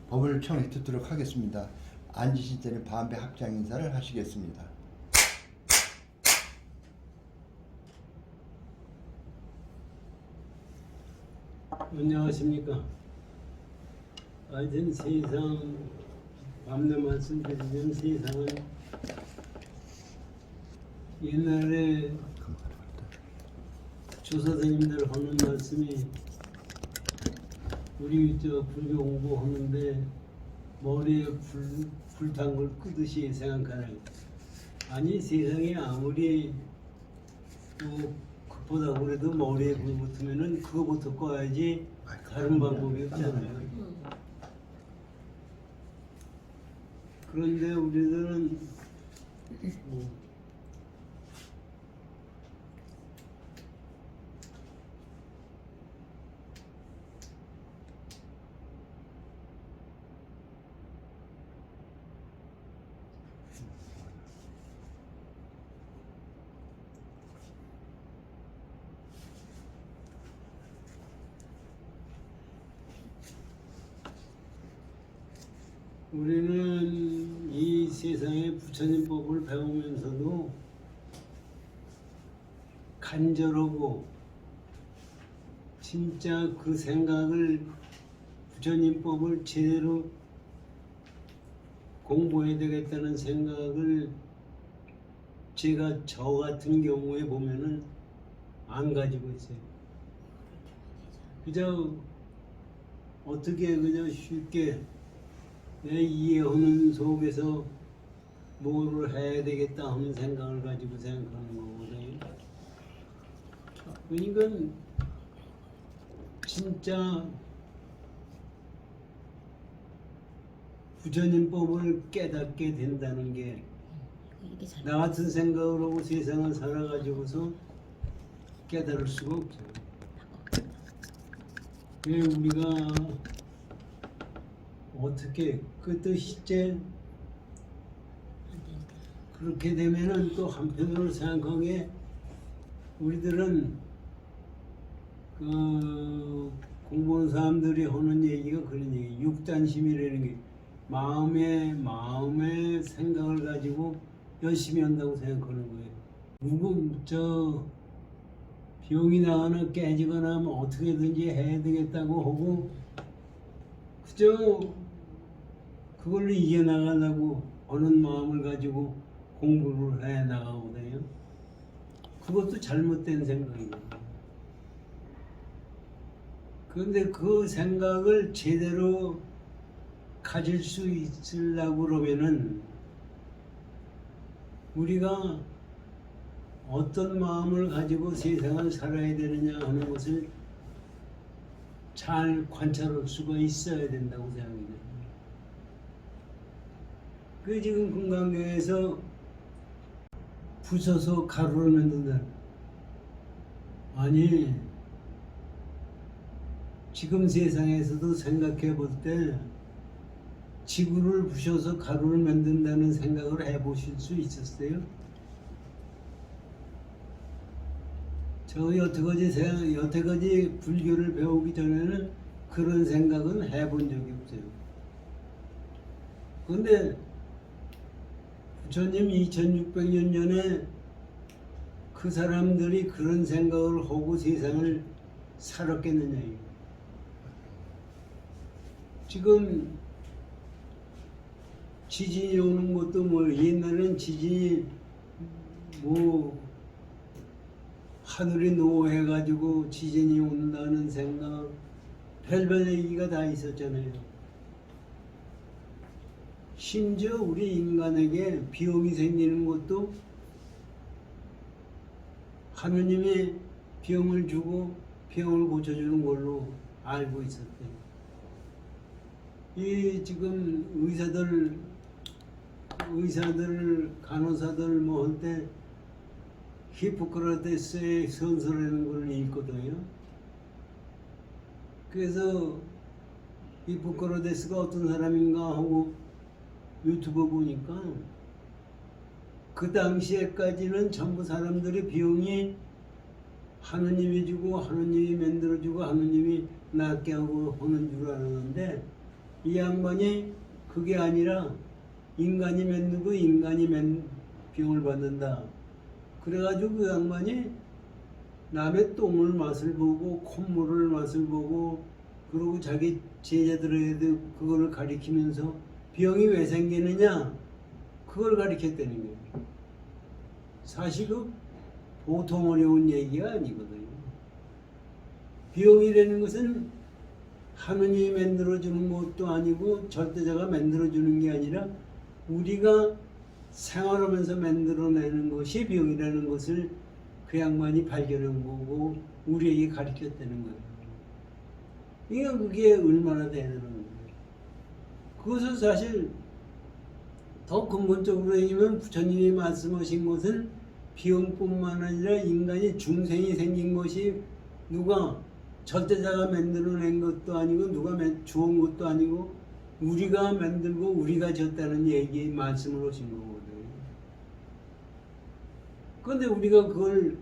법을 청해 듣도록 하겠습니다. 앉으신 때는 반배 합장 인사를 하시겠습니다. 안녕하십니까. 하여튼 세상 밤낮 말씀드리면 세상은 옛날에 조사선님들 하는 말씀이 우리 불교 공부하는데 머리에 불탄 걸 끄듯이 생각하라. 아니 세상에 아무리 뭐 급하다고 그래도 머리에 불 붙으면은 그거부터 꺼야지 다른 방법이 없잖아요. 그런데 우리들은 우리는 이 세상의 부처님 법을 배우면서도 간절하고 진짜 그 생각을 부처님 법을 제대로 공부해야 되겠다는 생각을 제가 저 같은 경우에 보면은 안 가지고 있어요. 그저 어떻게 그저 쉽게 내 이해하는 속에서 뭐를 해야 되겠다 하는 생각을 가지고 생각하는 거거든요. 그러니까 진짜 부처님법을 깨닫게 된다는 게 나 같은 생각을 하고 세상을 살아가지고서 깨달을 수가 없어요. 왜 우리가 어떻게 그 뜻이제 그렇게 되면은 또 한편으로 생각하기에 우리들은 그 공부하는 사람들이 하는 얘기가 그런 얘기, 육단심이라는 게 마음의 생각을 가지고 열심히 한다고 생각하는 거예요. 누구 병이 나거나 깨지거나 하면 어떻게든지 해야 되겠다고 하고 그저 그걸로 이겨나가려고 하는 마음을 가지고 공부를 해 나가거든요. 그것도 잘못된 생각이에요. 그런데 그 생각을 제대로 가질 수 있으려고 그러면은 우리가 어떤 마음을 가지고 세상을 살아야 되느냐 하는 것을 잘 관찰할 수가 있어야 된다고 생각합니다. 그 지금 금강경에서 부숴서 가루를 만든다. 아니 지금 세상에서도 생각해 볼 때 지구를 부셔서 가루를 만든다는 생각을 해보실 수 있었어요? 저 여태까지 불교를 배우기 전에는 그런 생각은 해본 적이 없어요. 그런데 부처님 2600년 전에 그 사람들이 그런 생각을 하고 세상을 살았겠느냐. 지금 지진이 오는 것도 뭐 옛날에는 지진이 뭐 하늘이 노해가지고 지진이 온다는 생각 별별 얘기가 다 있었잖아요. 심지어 우리 인간에게 비용이 생기는 것도 하느님이 병을 주고 병을 고쳐주는 걸로 알고 있었대요. 이 지금 의사들 간호사들 뭐 할 때 히포크라테스의 선서라는 걸 읽거든요. 그래서 히포크라테스가 어떤 사람인가 하고 유튜브 보니까 그 당시에까지는 전부 사람들이 비용이 하느님이 주고 하느님이 만들어주고 하느님이 낫게 하고 하는 줄 알았는데 이 양반이 그게 아니라 인간이 맺는 인간이 맨 병을 받는다. 그래가지고 그 양반이 남의 똥을 맛을 보고 콧물을 맛을 보고 그리고 자기 제자들에게도 그거를 가리키면서 병이 왜 생기느냐 그걸 가리켰다는 거예요. 사실 그 보통 어려운 얘기가 아니거든요. 병이라는 것은 하느님이 만들어주는 것도 아니고 절대자가 만들어주는 게 아니라 우리가 생활하면서 만들어내는 것이 병이라는 것을 그 양반이 발견한 거고 우리에게 가르쳤다는 거예요. 그게 얼마나 대단한 거예요. 그것은 사실 더 근본적으로 얘기하면 부처님이 말씀하신 것은 병뿐만 아니라 인간이 중생이 생긴 것이 누가 절대자가 만들어낸 것도 아니고 누가 주온 것도 아니고 우리가 만들고 우리가 졌다는 얘기 말씀을 하신 거거든요. 그런데 우리가 그걸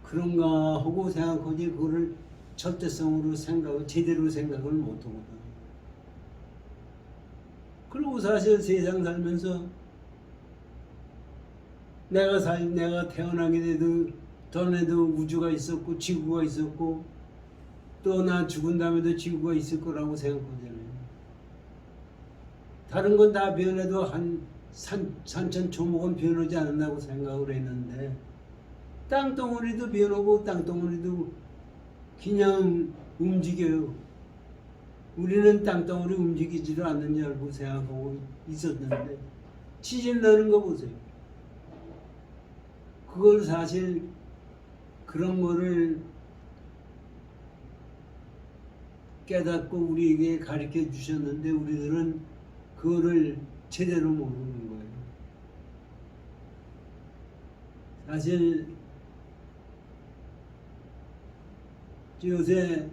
그런가 하고 생각하지 그거를 절대성으로 제대로 생각을 못하거든. 그리고 사실 세상 살면서 내가 태어나게 돼도 전에도 우주가 있었고 지구가 있었고 또 나 죽은 다음에도 지구가 있을 거라고 생각하잖아요. 다른 건 다 변해도 한 산천초목은 변하지 않는다고 생각을 했는데 땅덩어리도 변하고 땅덩어리도 그냥 움직여요. 우리는 땅덩어리 움직이지도 않는 줄 알고 생각하고 있었는데 지진 나는 거 보세요. 그걸 사실 그런 거를 깨닫고 우리에게 가르쳐 주셨는데 우리들은 그거를 제대로 모르는 거예요. 사실 요새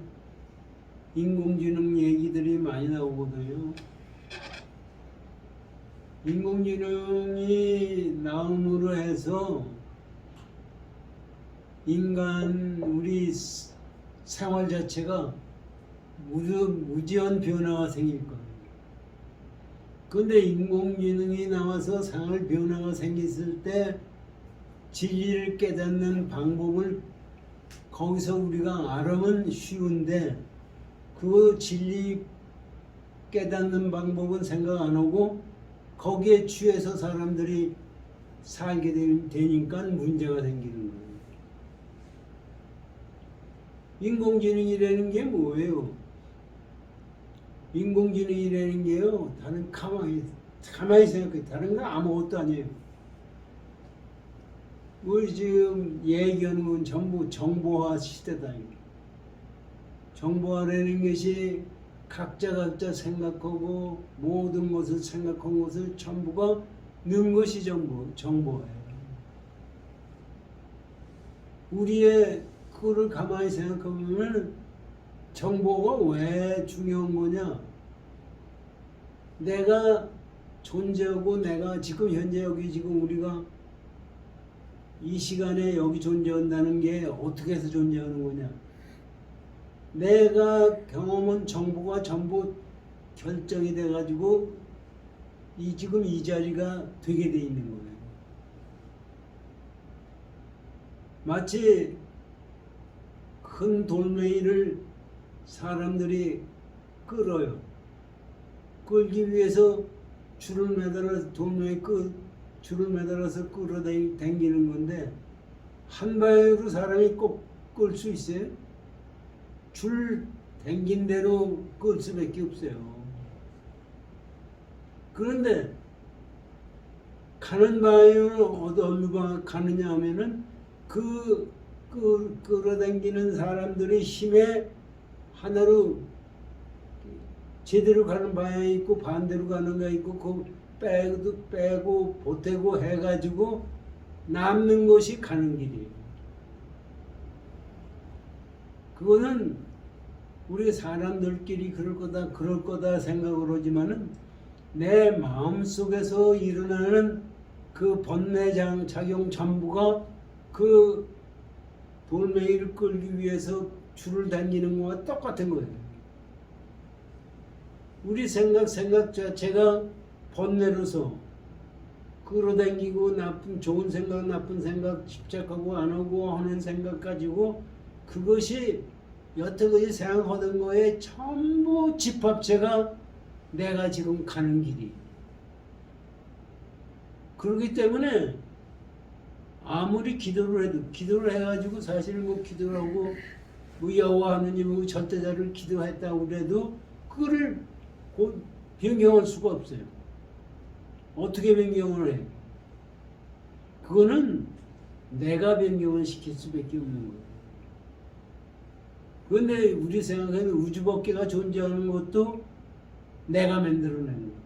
인공지능 얘기들이 많이 나오거든요. 인공지능이 나옴으로 해서 인간 우리 생활 자체가 무지한 변화가 생길 거예요. 그런데 인공지능이 나와서 생활 변화가 생겼을 때 진리를 깨닫는 방법을 거기서 우리가 알으면 쉬운데 그 진리 깨닫는 방법은 생각 안 하고 거기에 취해서 사람들이 살게 되니까 문제가 생기는 거예요. 인공지능이라는 게 뭐예요? 인공지능이라는 게요, 다른 가만히 생각해. 다른 건 아무것도 아니에요. 우리 지금 얘기하는 건 전부 정보화 시대다. 정보화라는 것이 각자 생각하고 모든 것을 생각한 것을 전부가 넣은 것이 정보화예요. 우리의 그거를 가만히 생각해보면 정보가 왜 중요한 거냐? 내가 존재하고 내가 지금 현재 여기 지금 우리가 이 시간에 여기 존재한다는 게 어떻게 해서 존재하는 거냐? 내가 경험한 정보가 전부 결정이 돼가지고 지금 이 자리가 되게 돼 있는 거예요. 마치 큰 돌멩이를 사람들이 끌어요. 끌기 위해서 줄을 매달아서 돌멩이 줄을 매달아서 끌어당기는 건데 한 방향으로 사람이 꼭 끌 수 있어요? 줄 당긴 대로 끌 수밖에 없어요. 그런데 가는 방향으로 어디로 가느냐 하면은 끌어당기는 사람들의 힘에 하나로 제대로 가는 방향이 있고 반대로 가는 거 있고 그 빼고 보태고 해가지고 남는 것이 가는 길이에요. 그거는 우리 사람들끼리 그럴 거다 생각을 하지만은 내 마음속에서 일어나는 그 번뇌 작용 전부가 그 돌멩이를 끌기 위해서 줄을 당기는 거와 똑같은 거예요. 우리 생각 자체가 번뇌로서 끌어당기고 좋은 생각 나쁜 생각 집착하고 안 하고 하는 생각 가지고 그것이 여태까지 생각하던 거에 전부 집합체가 내가 지금 가는 길이. 그렇기 때문에 아무리 기도를 해가지고 사실 뭐 기도를 하고 뭐 여호와 하느님하고 절대자를 기도했다고 그래도 그거를 변경할 수가 없어요. 어떻게 변경을 해? 그거는 내가 변경을 시킬 수밖에 없는 거예요. 그런데 우리 생각에는 우주법계가 존재하는 것도 내가 만들어낸 거예요.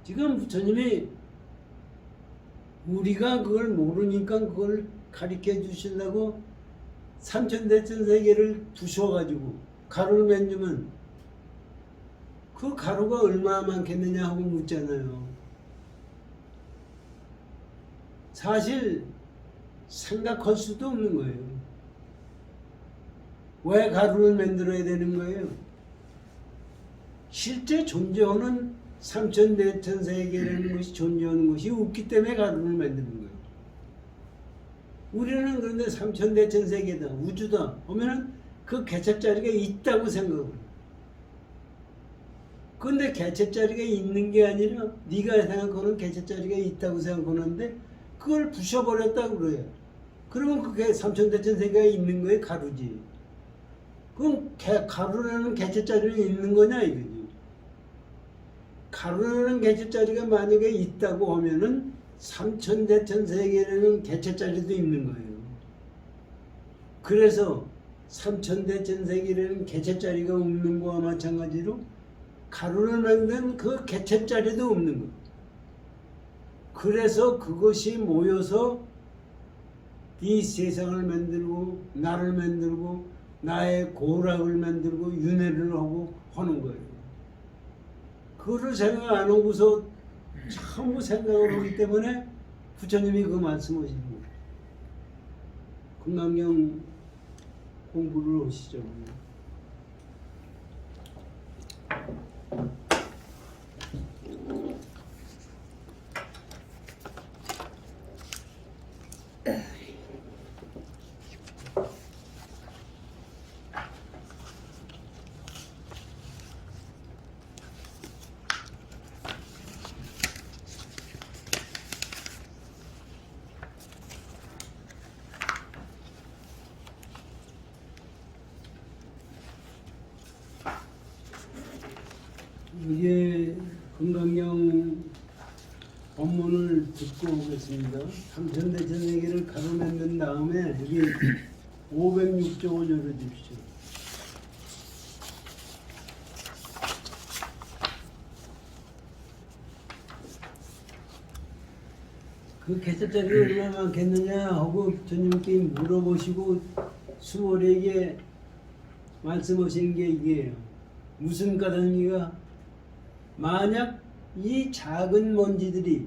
지금 부처님이 우리가 그걸 모르니까 그걸 가르쳐 주시려고 삼천대천세계를 부셔가지고 가루를 만들면 그 가루가 얼마나 많겠느냐 하고 묻잖아요. 사실 생각할 수도 없는 거예요. 왜 가루를 만들어야 되는 거예요? 실제 존재하는 삼천대천세계라는 것이 존재하는 것이 없기 때문에 가루를 만드는 거예요. 우리는 그런데 삼천대천세계다, 우주다 하면은 그 개척자리가 있다고 생각을 해요. 근데 개척자리가 있는 게 아니라 네가 생각하는 개척자리가 있다고 생각하는데 그걸 부셔버렸다고 그래요. 그러면 그게 삼천대천세계가 있는 거에 가루지. 그럼 가루라는 개척자리는 있는 거냐 이거지. 가루라는 개척자리가 만약에 있다고 하면은 삼천대천세계라는 개척자리도 있는 거예요. 그래서 삼천대천세계라는 개척자리가 없는 거와 마찬가지로 가루를 만든 그 개척자리도 없는 거예요. 그래서 그것이 모여서 이 세상을 만들고 나를 만들고 나의 고락을 만들고 윤회를 하고 하는 거예요. 그거를 생각 안 하고서 전부 생각을 하기 때문에 부처님이 그 말씀하시는 거예요. 금강경 공부를 하시죠. 이게 금강경 법문을 듣고 오겠습니다. 삼천대천세계를 가로만든 다음에 여기 506쪽을 열어주십시오. 그 개척자리가 얼마나 많겠느냐 하고 부처님께 물어보시고 수월에게 말씀하신 게 이게요. 무슨 까닭이가 만약 이 작은 먼지들이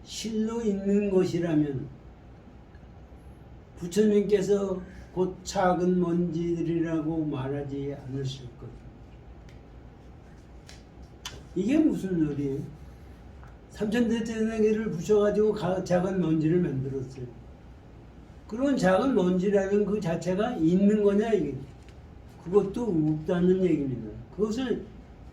실로 있는 것이라면 부처님께서 곧 작은 먼지들이라고 말하지 않으실 것. 이게 무슨 소리예요? 삼천대천세계를 부셔가지고 작은 먼지를 만들었어요. 그런 작은 먼지라는 그 자체가 있는 거냐 이게? 그것도 없다는 얘기입니다. 그것을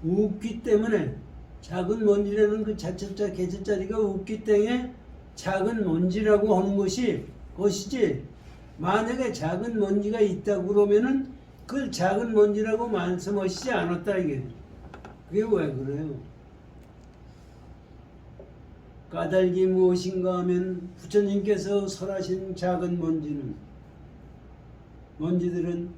없기 때문에 작은 먼지라는 그 자체자 개체자리가 없기 때문에 작은 먼지라고 하는 것이지 만약에 작은 먼지가 있다고 그러면은 그 작은 먼지라고 말씀하시지 않았다 이게. 그게 왜 그래요? 까닭이 무엇인가 하면 부처님께서 설하신 작은 먼지들은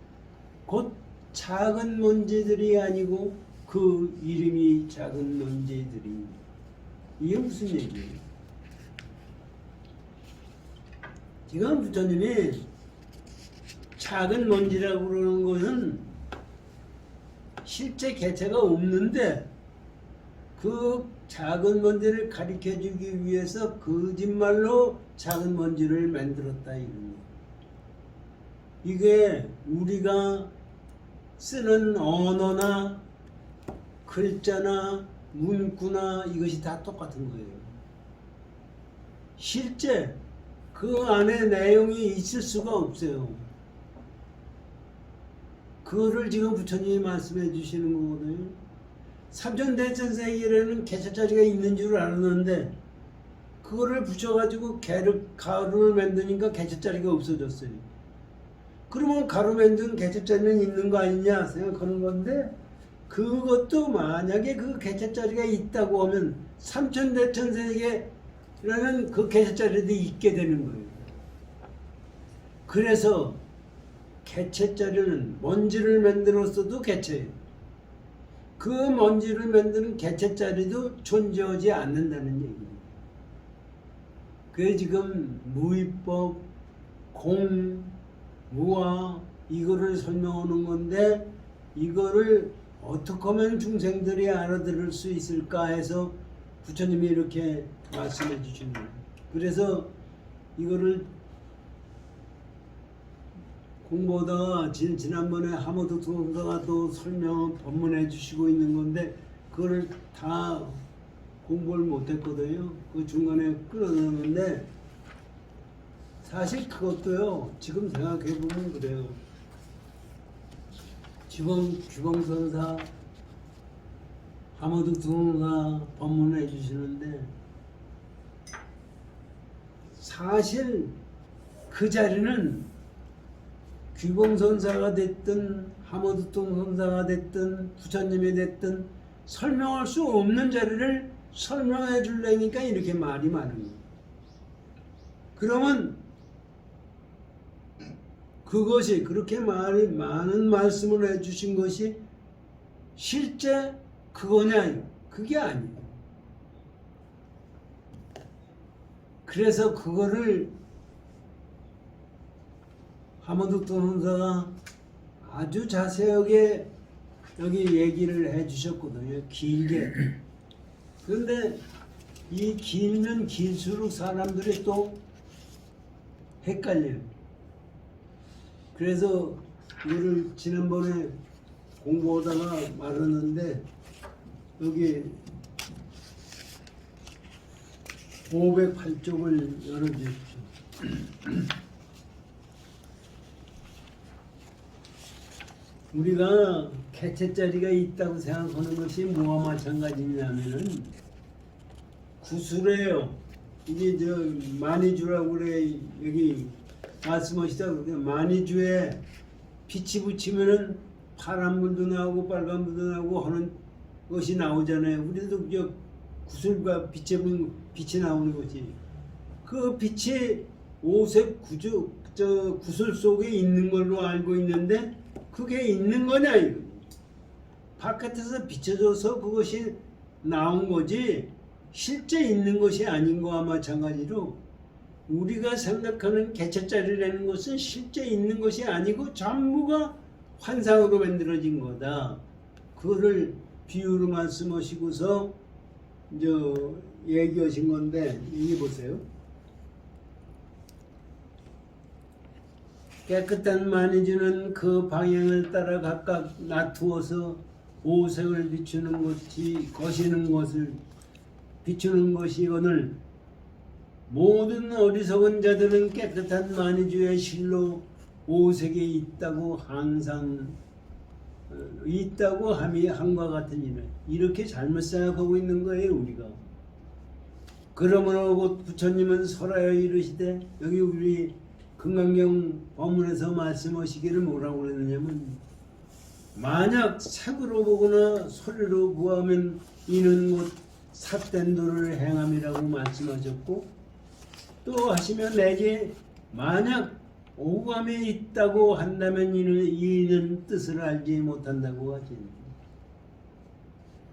곧 작은 먼지들이 아니고 그 이름이 작은 먼지들입니다. 이게 무슨 얘기예요? 지금 부처님이 작은 먼지라고 그러는 것은 실제 개체가 없는데 그 작은 먼지를 가리켜 주기 위해서 거짓말로 작은 먼지를 만들었다 이겁니다. 이게 우리가 쓰는 언어나 글자나 문구나 이것이 다 똑같은 거예요. 실제 그 안에 내용이 있을 수가 없어요. 그거를 지금 부처님이 말씀해 주시는 거거든요. 삼천대천세계에는 개체자리가 있는 줄 알았는데 그거를 붙여가지고 가루를 만드니까 개체자리가 없어졌어요. 그러면 가루 만든 개체자리는 있는 거 아니냐 생각하는 건데, 그것도 만약에 그 개체자리가 있다고 하면 삼천대천세계라는 그 개체자리도 있게 되는 거예요. 그래서 개체자리는 먼지를 만들었어도 개체예요. 그 먼지를 만드는 개체자리도 존재하지 않는다는 얘기예요. 그게 지금 무위법, 공, 무아 이거를 설명하는 건데, 이거를 어떻게 하면 중생들이 알아들을 수 있을까 해서 부처님이 이렇게 말씀해 주시는 거예요. 그래서 이거를 공부하다가 지난번에 하모드 도사가 또 설명 법문해 주시고 있는 건데 그거를 다 공부를 못했거든요. 그 중간에 끊어졌는데, 사실 그것도요 지금 생각해 보면 그래요. 지금 규범선사 하모드 도사 법문해 주시는데, 사실 그 자리는 규봉선사가 됐든 하모드통선사가 됐든 부처님이 됐든 설명할 수 없는 자리를 설명해 주려니까 이렇게 말이 많은 거예요. 그러면 그것이 그렇게 많은 말씀을 해주신 것이 실제 그거냐? 그게 아니에요. 그래서 그거를 하모드 도선사가 아주 자세하게 여기 얘기를 해주셨거든요. 길게. 그런데 이 길면 길수록 사람들이 또 헷갈려요. 그래서 이거를 지난번에 공부하다가 말았는데, 여기 508쪽을 열어주십시오. 우리가 개체자리가 있다고 생각하는 것이 뭐와 마찬가지냐면은 구술이에요. 이게 저 만이주라고 그래. 여기 말씀하시다 그러게 만이주에 빛이 붙이면은 파란 물도 나오고 빨간 물도 나오고 하는 것이 나오잖아요. 우리도 저 구슬과 빛이 나오는 것이, 그 빛이 오색 구슬 속에 있는 걸로 알고 있는데 그게 있는 거냐 이거. 바깥에서 비춰져서 그것이 나온 거지 실제 있는 것이 아닌 거와 마찬가지로 우리가 생각하는 개체자리라는 것은 실제 있는 것이 아니고 전부가 환상으로 만들어진 거다. 그거를 비유로 말씀하시고서 얘기하신 건데, 여기 보세요. 깨끗한 만이주는 그 방향을 따라 각각 놔두어서 오색을 비추는 것이거늘 모든 어리석은 자들은 깨끗한 만이주의 실로 오색에 있다고 항상 있다고 함이 한과 같으니라. 이렇게 잘못 생각하고 있는 거예요 우리가. 그러므로 곧 부처님은 설하여 이르시되, 여기 우리 금강경 법문에서 말씀하시기를 뭐라고 그랬느냐면, 만약 색으로 보거나 소리로 구하면 이는 곧 삿된 도를 행함이라고 말씀하셨고, 또 하시면 내게 만약 오감이 있다고 한다면 이는 뜻을 알지 못한다고 하지.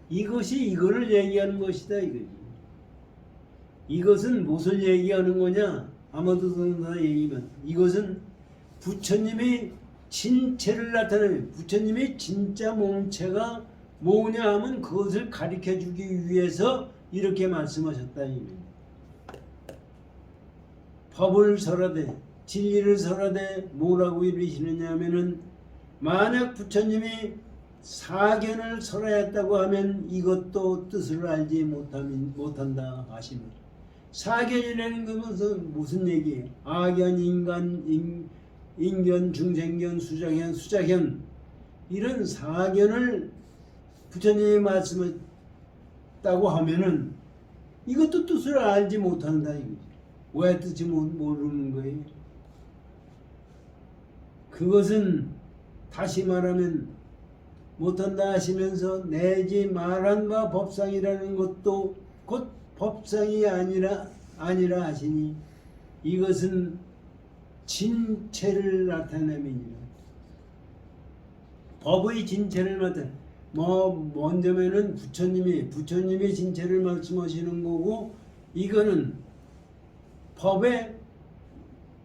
이것이 이거를 얘기하는 것이다 이거지. 이것은 무엇을 얘기하는 거냐? 아마도 선사 얘기면 이것은 부처님이 진체를 나타내는, 부처님이 진짜 몸체가 뭐냐 하면 그것을 가르쳐 주기 위해서 이렇게 말씀하셨다. 법을 설하되 진리를 설하되 뭐라고 이르시느냐 하면은, 만약 부처님이 사견을 설하였다고 하면 이것도 뜻을 알지 못한다 하시니 사견이라는 것은 무슨 얘기예요? 악견, 인견, 중생견, 수자견, 수자견 이런 사견을 부처님이 말씀했다고 하면은 이것도 뜻을 알지 못한다 이거지. 왜 뜻이 모르는 거예요? 그것은 다시 말하면 못한다 하시면서 내지 말한 바 법상이라는 것도 곧 법상이 아니라 하시니 이것은 진체를 나타내미니라. 법의 진체를 나타내. 먼저면은 부처님이 진체를 말씀하시는 거고 이거는 법의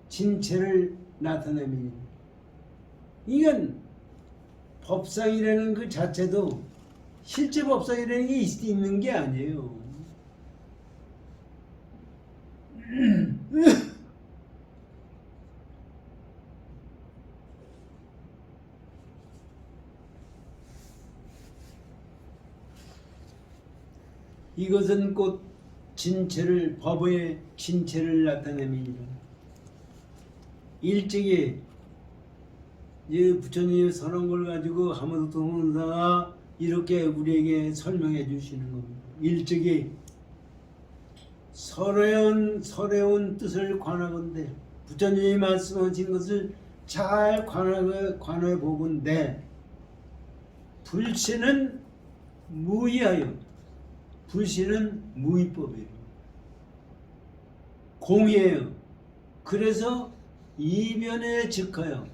진체를 나타내미니라. 이건 법상이라는 그 자체도 실제 법상이라는 게 있는 게 아니에요. 이것은 곧 진체를 법의 진체를 나타냅니다. 일찍이 부처님이 선한 걸 가지고 하마도 도문사가 이렇게 우리에게 설명해 주시는 겁니다. 일찍이 설해온 뜻을 관하건대 부처님이 말씀하신 것을 잘 관해 보건대 불신은 무의하여 불신은 무의법이에요. 공이에요. 그래서 이변에 즉하여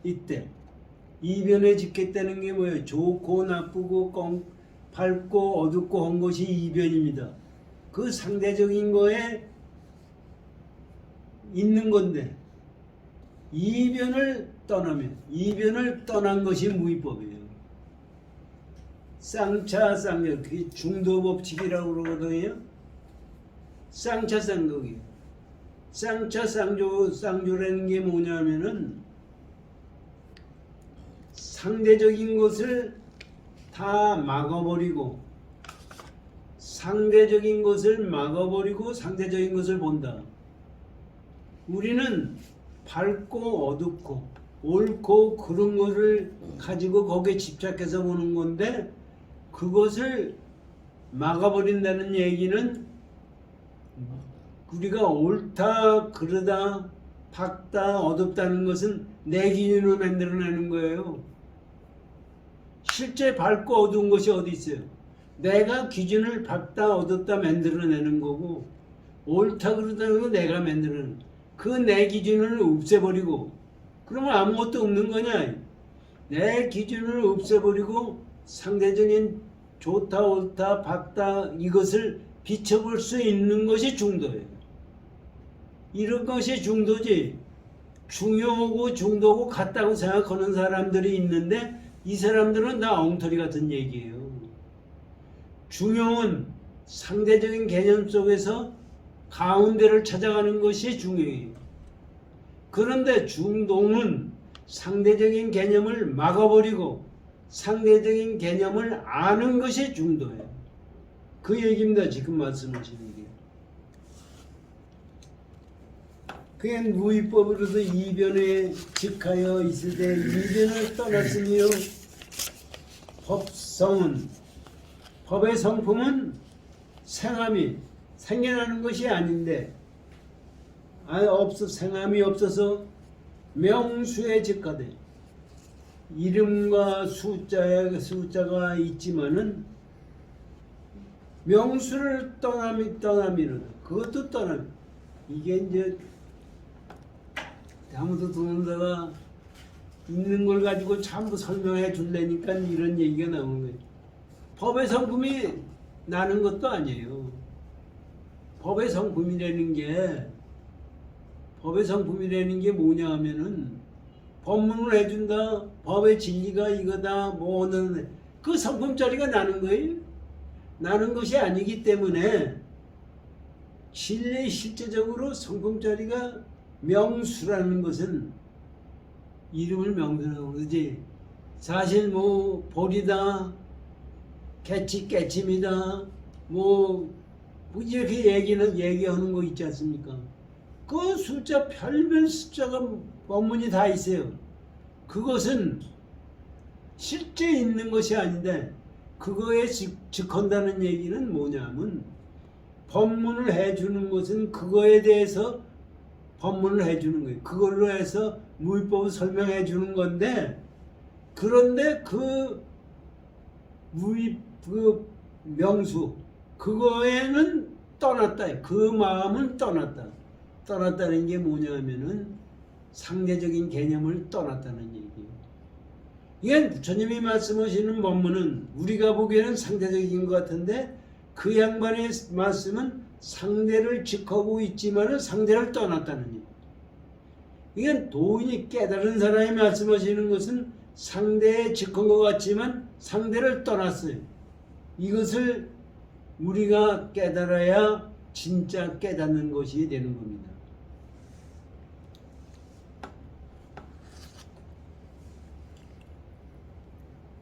이때 이변에 즉했다는 게 뭐예요? 좋고 나쁘고 밝고 어둡고 한 것이 이변입니다. 그 상대적인 거에 있는 건데 이변을 떠난 것이 무의법이에요. 쌍차 쌍조, 그게 중도법칙이라고 그러거든요. 쌍차 쌍극이에요. 쌍차 쌍조라는 게 뭐냐면은 상대적인 것을 다 막아버리고 상대적인 것을 본다. 우리는 밝고 어둡고 옳고 그런 것을 가지고 거기에 집착해서 보는 건데 그것을 막아버린다는 얘기는 우리가 옳다, 그르다, 밝다, 어둡다는 것은 내 기준으로 만들어내는 거예요. 실제 밝고 어두운 것이 어디 있어요? 내가 기준을 밝다, 어둡다 만들어내는 거고 옳다, 그르다는 건 내가 만들어내는 그 내 기준을 없애버리고 그러면 아무것도 없는 거냐? 내 기준을 없애버리고 상대적인 좋다, 옳다, 밝다 이것을 비춰볼 수 있는 것이 중도예요. 이런 것이 중도지 중요하고 중도고 같다고 생각하는 사람들이 있는데 이 사람들은 다 엉터리 같은 얘기예요. 중요은 상대적인 개념 속에서 가운데를 찾아가는 것이 중요해요. 그런데 중동은 상대적인 개념을 막아버리고 상대적인 개념을 아는 것이 중도예요. 그 얘기입니다. 지금 말씀하시는 게. 그게 무의법으로도 이변에 즉하여 있을 때 이변을 떠났으며 법성은 법의 성품은 생함이 생겨나는 것이 아닌데 생함이 없어서 명수에 즉하되 이름과 숫자가 있지만은 명수를 떠남이로다. 그것도 떠남. 이게 이제 아무도 도문사가 있는 걸 가지고 전부 설명해 줄래니까 이런 얘기가 나오는 거예요. 법의 성품이 나는 것도 아니에요. 법의 성품이라는 게 뭐냐 하면은 법문을 해준다. 법의 진리가 이거다. 뭐는 그 성품짜리가 나는 거예요. 나는 것이 아니기 때문에 진리 실제적으로 성품짜리가 명수라는 것은 이름을 명수라고 그러지 사실 뭐 볼이다, 개치 깨침이다, 뭐 이렇게 얘기하는 거 있지 않습니까? 그 숫자 별별 숫자가 법문이 다 있어요. 그것은 실제 있는 것이 아닌데 그거에 즉한다는 얘기는 뭐냐면 법문을 해주는 것은 그거에 대해서 법문을 해주는 거예요. 그걸로 해서 무위법을 설명해 주는 건데 그런데 그 명수 그거에는 떠났다. 그 마음은 떠났다. 떠났다는 게 뭐냐면은 상대적인 개념을 떠났다는 얘기예요. 이게 부처님이 말씀하시는 법문은 우리가 보기에는 상대적인 것 같은데 그 양반의 말씀은 상대를 직하고 있지만은 상대를 떠났다는 얘기예요. 이게 도인이 깨달은 사람이 말씀하시는 것은 상대에 직한 것 같지만 상대를 떠났어요. 이것을 우리가 깨달아야 진짜 깨닫는 것이 되는 겁니다.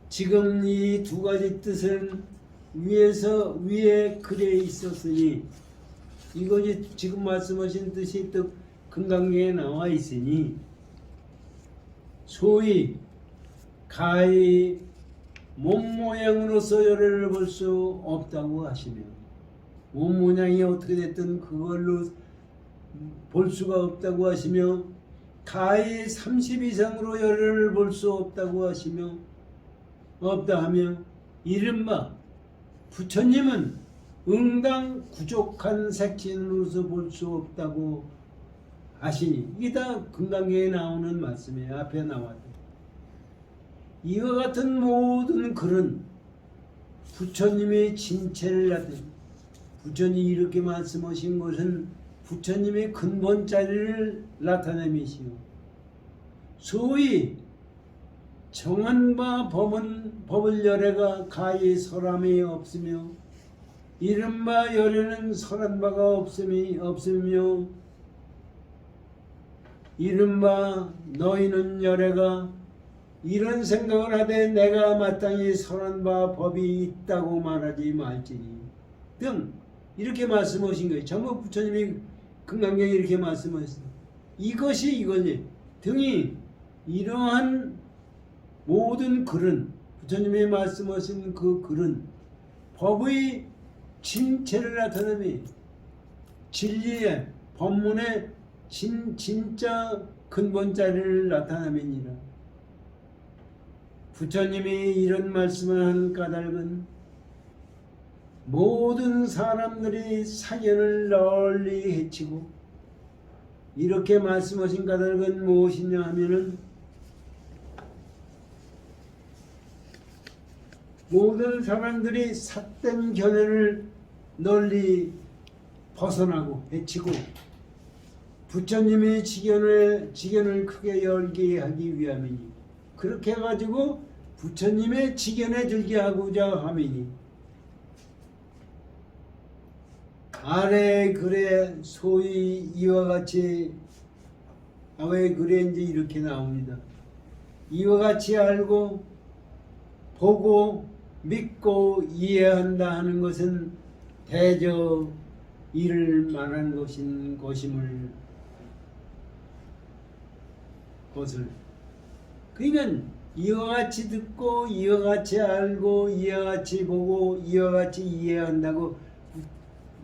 지금 이 두 가지 뜻은 위에 글에 있었으니 이것이 지금 말씀하신 뜻이 또 금강경에 나와 있으니 소위 가히 몸 모양으로서 열애를 볼 수 없다고 하시며 몸 모양이 어떻게 됐든 그걸로 볼 수가 없다고 하시며 가히 30 이상으로 열애를 볼 수 없다고 하시며 없다 하며 이른바 부처님은 응당 부족한 색신으로서 볼 수 없다고 하시니 이게 다 금강경에 나오는 말씀이에요. 앞에 나왔다. 이와 같은 모든 글은 부처님의 진체를 나타내 부처님이 이렇게 말씀하신 것은 부처님의 근본 자리를 나타내미시오. 소위 정한 바 법을 열애가 가히 설함이 없으며 이른바 열애는 설한 바가 없으며 이른바 너희는 열애가 이런 생각을 하되 내가 마땅히 설한 바 법이 있다고 말하지 말지니 등 이렇게 말씀하신 거예요. 전부 부처님이 금강경에 이렇게 말씀하셨어요. 이것이 이거니 등이 이러한 모든 글은 부처님이 말씀하신 그 글은 법의 진체를 나타내며 진리의 법문의 진짜 근본 자리를 나타내느니라. 부처님이 이런 말씀을 한 까닭은 모든 사람들이 사견을 널리 해치고 이렇게 말씀하신 까닭은 무엇이냐 하면은 모든 사람들이 삿된 견해를 널리 벗어나고 해치고 부처님의 지견을 크게 열게 하기 위함이니 그렇게 해가지고 부처님의 지견에 들게 하고자 함이니 아래 글에 소위 이와 같이 아래 글에 이제 이렇게 나옵니다. 이와 같이 알고 보고 믿고 이해한다 하는 것은 대저 이를 말하는 것임을 것을 그러니까 이와 같이 듣고 이와 같이 알고 이와 같이 보고 이와 같이 이해한다고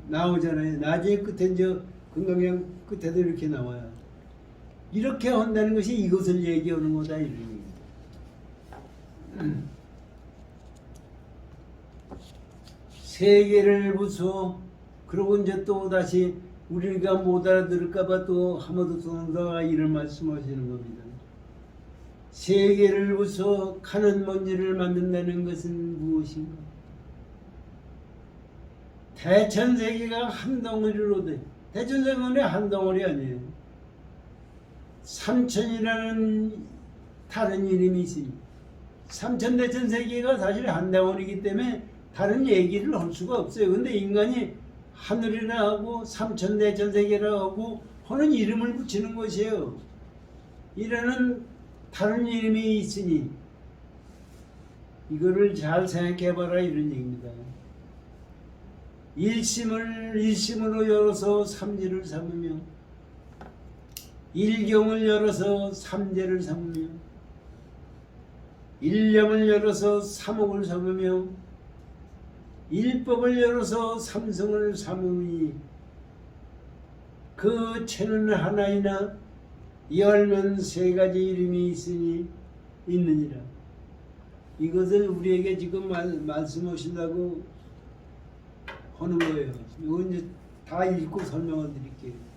나오잖아요. 나중에 끝에 이제 금강경 끝에도 이렇게 나와요. 이렇게 한다는 것이 이것을 얘기하는 거다 이런 얘기입니다. 세계를 부숴 그러고 이제 또 다시 우리가 못 알아들을까봐 또 하마도 선사가 이런 말씀하시는 겁니다. 세계를 부숴 가는 먼지를 만든다는 것은 무엇인가? 대천세계가 한 덩어리로 돼. 대천세계는 한 덩어리 아니에요. 삼천이라는 다른 이름이 있으니 삼천대천세계가 사실 한 덩어리이기 때문에 다른 얘기를 할 수가 없어요. 근데 인간이 하늘이라 하고 삼천대천세계라 하고 하는 이름을 붙이는 것이에요. 이라는 다른 이름이 있으니 이거를 잘 생각해봐라 이런 얘기입니다. 일심으로 열어서 삼지를 삼으며 일경을 열어서 삼재를 삼으며 일념을 열어서 삼옥을 삼으며 일법을 열어서 삼성을 삼으니 그 체는 하나이나 열면 세 가지 이름이 있느니라. 이것을 우리에게 지금 말씀하신다고 하는 거예요. 이건 이제 다 읽고 설명을 드릴게요.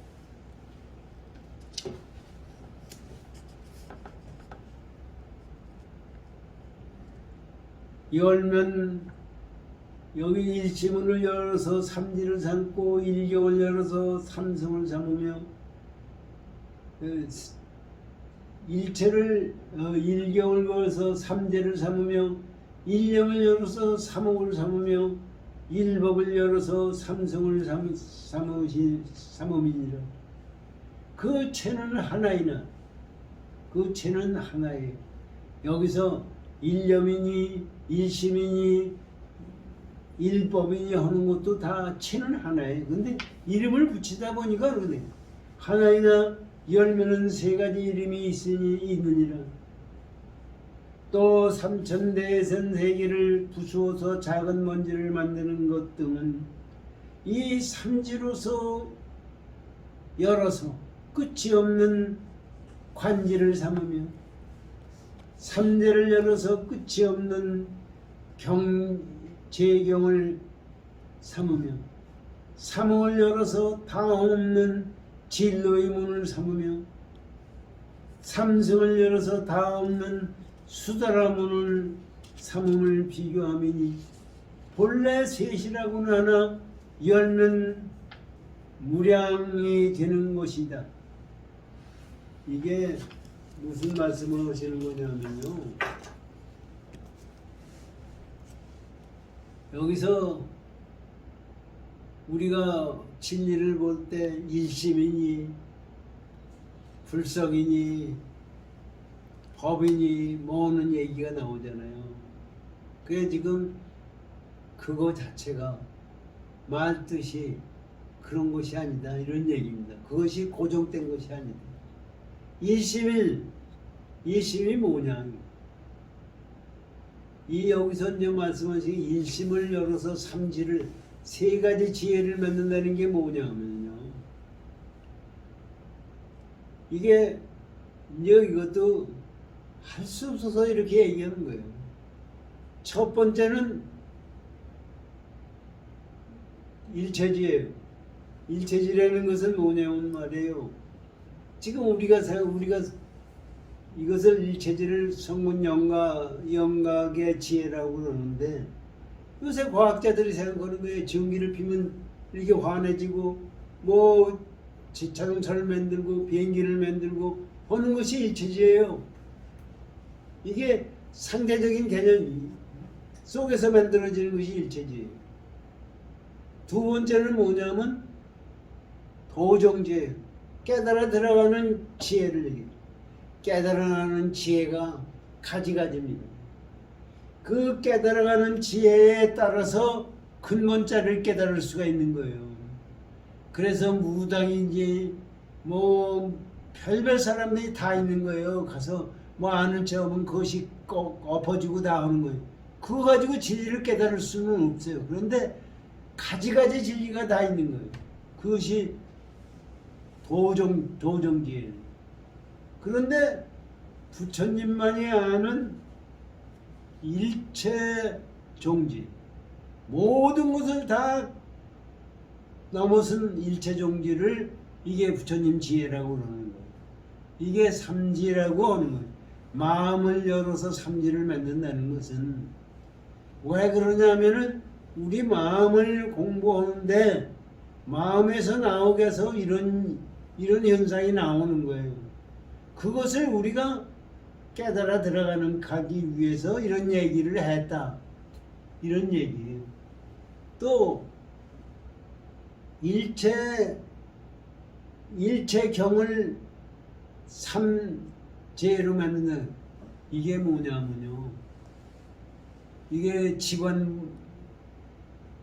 열면 여기 일지문을 열어서 삼지를 삼고 일경을 열어서 삼성을 삼으며 일체를 일경을 열어서 삼재를 삼으며 일념을 열어서 삼옥을 삼으며 일법을 열어서 삼성을 삼음이니라. 그 체는 하나이나 그 체는 하나예요. 여기서 일념이니 일심이니 일법이니 하는 것도 다 체는 하나예요. 근데 이름을 붙이다 보니까 그러네. 하나이나 열면은 세 가지 이름이 있느니라. 또 삼천대선 세계를 부수어서 작은 먼지를 만드는 것 등은 이 삼지로서 열어서 끝이 없는 관지를 삼으며 삼재를 열어서 끝이 없는 제경을 삼으며 삼옥을 열어서 다음 없는 진로의 문을 삼으며 삼성을 열어서 다음 없는 수다라 문을 삼음을 비교하미니 본래 셋이라고는 하나 열면 무량이 되는 것이다. 이게 무슨 말씀을 하시는 거냐면요, 여기서 우리가 진리를 볼 때 일심이니 불석이니 법이니 뭐는 얘기가 나오잖아요. 그게 지금 그거 자체가 말뜻이 그런 것이 아니다 이런 얘기입니다. 그것이 고정된 것이 아니다. 일심이 뭐냐? 이 여기서 이제 말씀하신 일심을 열어서 삼지를 세 가지 지혜를 맺는다는 게 뭐냐면요, 이게 이제 이것도 할 수 없어서 이렇게 얘기하는 거예요. 첫 번째는 일체지예요. 일체지라는 것은 뭐냐면 말이에요. 지금 우리가 이것을 일체지를 성문 영각의 지혜라고 그러는데, 요새 과학자들이 생각하는 거예요. 전기를 피면 이렇게 환해지고 뭐 자동차를 만들고 비행기를 만들고 하는 것이 일체지예요. 이게 상대적인 개념 속에서 만들어지는 것이 일체지예요. 두 번째는 뭐냐면 도정지예요. 깨달아 들어가는 지혜를 얘기해요. 깨달아가는 지혜가 가지가지입니다. 그 깨달아가는 지혜에 따라서 근본자를 깨달을 수가 있는 거예요. 그래서 무당인지 뭐 별별 사람들이 다 있는 거예요. 가서 뭐 아는 체 없으면 그것이 꼭 엎어지고 다 하는 거예요. 그거 가지고 진리를 깨달을 수는 없어요. 그런데 가지가지 진리가 다 있는 거예요. 그것이 도정지혜예요. 그런데 부처님만이 아는 일체 종지, 모든 것을 다 넘어선 일체 종지를 이게 부처님 지혜라고 그러는 거예요. 이게 삼지라고 하는 거예요. 마음을 열어서 삼지를 만든다는 것은 왜 그러냐면은 우리 마음을 공부하는데 마음에서 나오게 해서 이런 현상이 나오는 거예요. 그것을 우리가 깨달아 들어가는 가기 위해서 이런 얘기를 했다. 이런 얘기예요. 또 일체경을 삼재로 만든다. 이게 뭐냐면요, 이게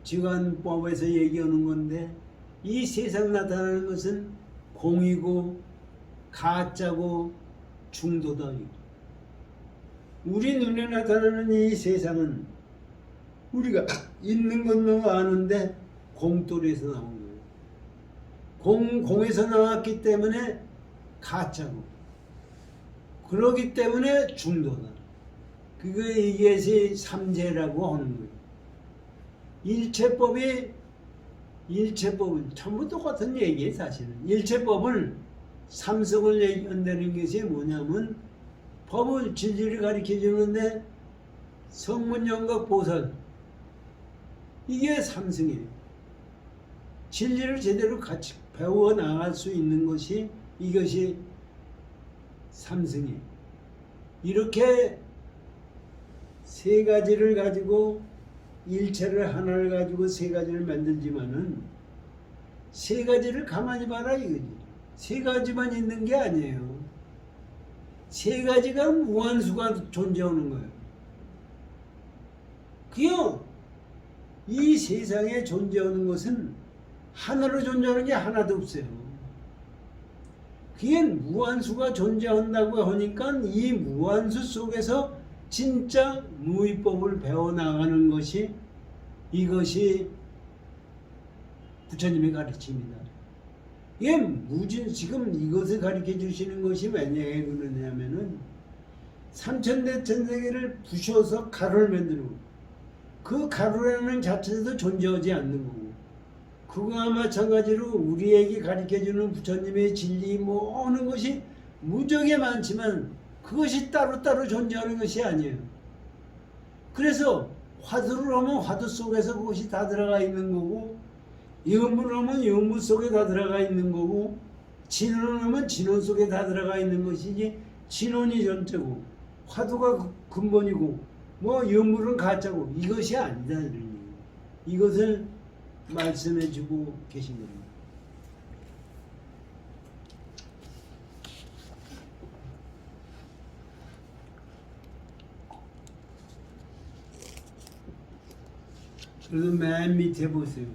직관법에서 얘기하는 건데 이 세상 나타나는 것은 공이고 가짜고 중도다. 우리 눈에 나타나는 이 세상은 우리가 있는 것도 아는데 공돌에서 나온 거예요. 공에서 나왔기 때문에 가짜고 그러기 때문에 중도다. 이것이 삼재라고 하는 거예요. 일체법은 전부 똑같은 얘기예요. 사실은 일체법을 삼성을 연다는 것이 뭐냐면 법을 진리를 가르쳐 주는데 성문영각 보살 이게 삼성이에요. 진리를 제대로 같이 배워 나갈 수 있는 것이 이것이 삼성이에요. 이렇게 세 가지를 가지고 일체를 하나를 가지고 세 가지를 만들지만은 세 가지를 가만히 봐라 이거지. 세 가지만 있는 게 아니에요. 세 가지가 무한수가 존재하는 거예요. 그요 이 세상에 존재하는 것은 하나로 존재하는 게 하나도 없어요. 그게 무한수가 존재한다고 하니까 이 무한수 속에서 진짜 무의법을 배워나가는 것이 이것이 부처님의 가르침입니다. 이게 지금 이것을 가르쳐 주시는 것이 왜 그러냐면은 삼천대천세계를 부셔서 가루를 만들고 그 가루라는 자체도 존재하지 않는 거고 그거와 마찬가지로 우리에게 가르쳐 주는 부처님의 진리 뭐 하는 것이 무적에 많지만 그것이 따로따로 존재하는 것이 아니에요. 그래서 화두를 하면 화두 속에서 그것이 다 들어가 있는 거고 영문을 하면 영문 속에 다 들어가 있는 거고 진원을 하면 진원 속에 다 들어가 있는 것이지 진원이 전체고 화두가 근본이고 뭐 영문은 가짜고 이것이 아니다 이런 얘기예요. 이것을 말씀해 주고 계신 겁니다. 그래서 맨 밑에 보세요.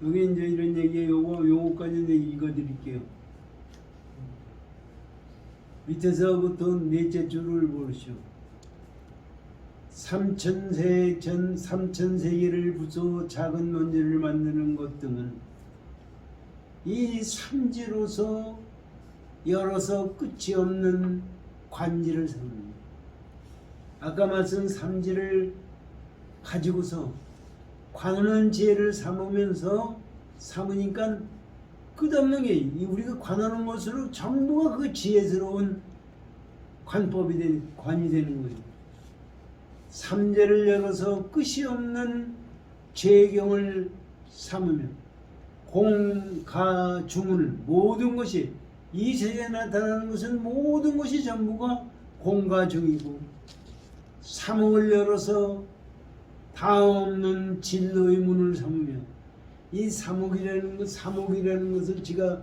여기 이제 이런 얘기에 요거까지 이제 읽어드릴게요. 밑에서부터 넷째 줄을 보시오. 삼천세계를 부숴 작은 문제를 만드는 것 등은 이 삼지로서 열어서 끝이 없는 관지를 삼습니다. 아까 말씀 삼지를 가지고서 관하는 지혜를 삼으니까 끝없는 게 우리가 관하는 것으로 전부가 그 지혜스러운 관이 되는 거예요. 삼재를 열어서 끝이 없는 재경을 삼으면 공가중을 모든 것이 이 세계에 나타나는 것은 모든 것이 전부가 공가중이고 삼옥을 열어서 다 없는 진로의 문을 삼으며 이 삼옥이라는 것을 제가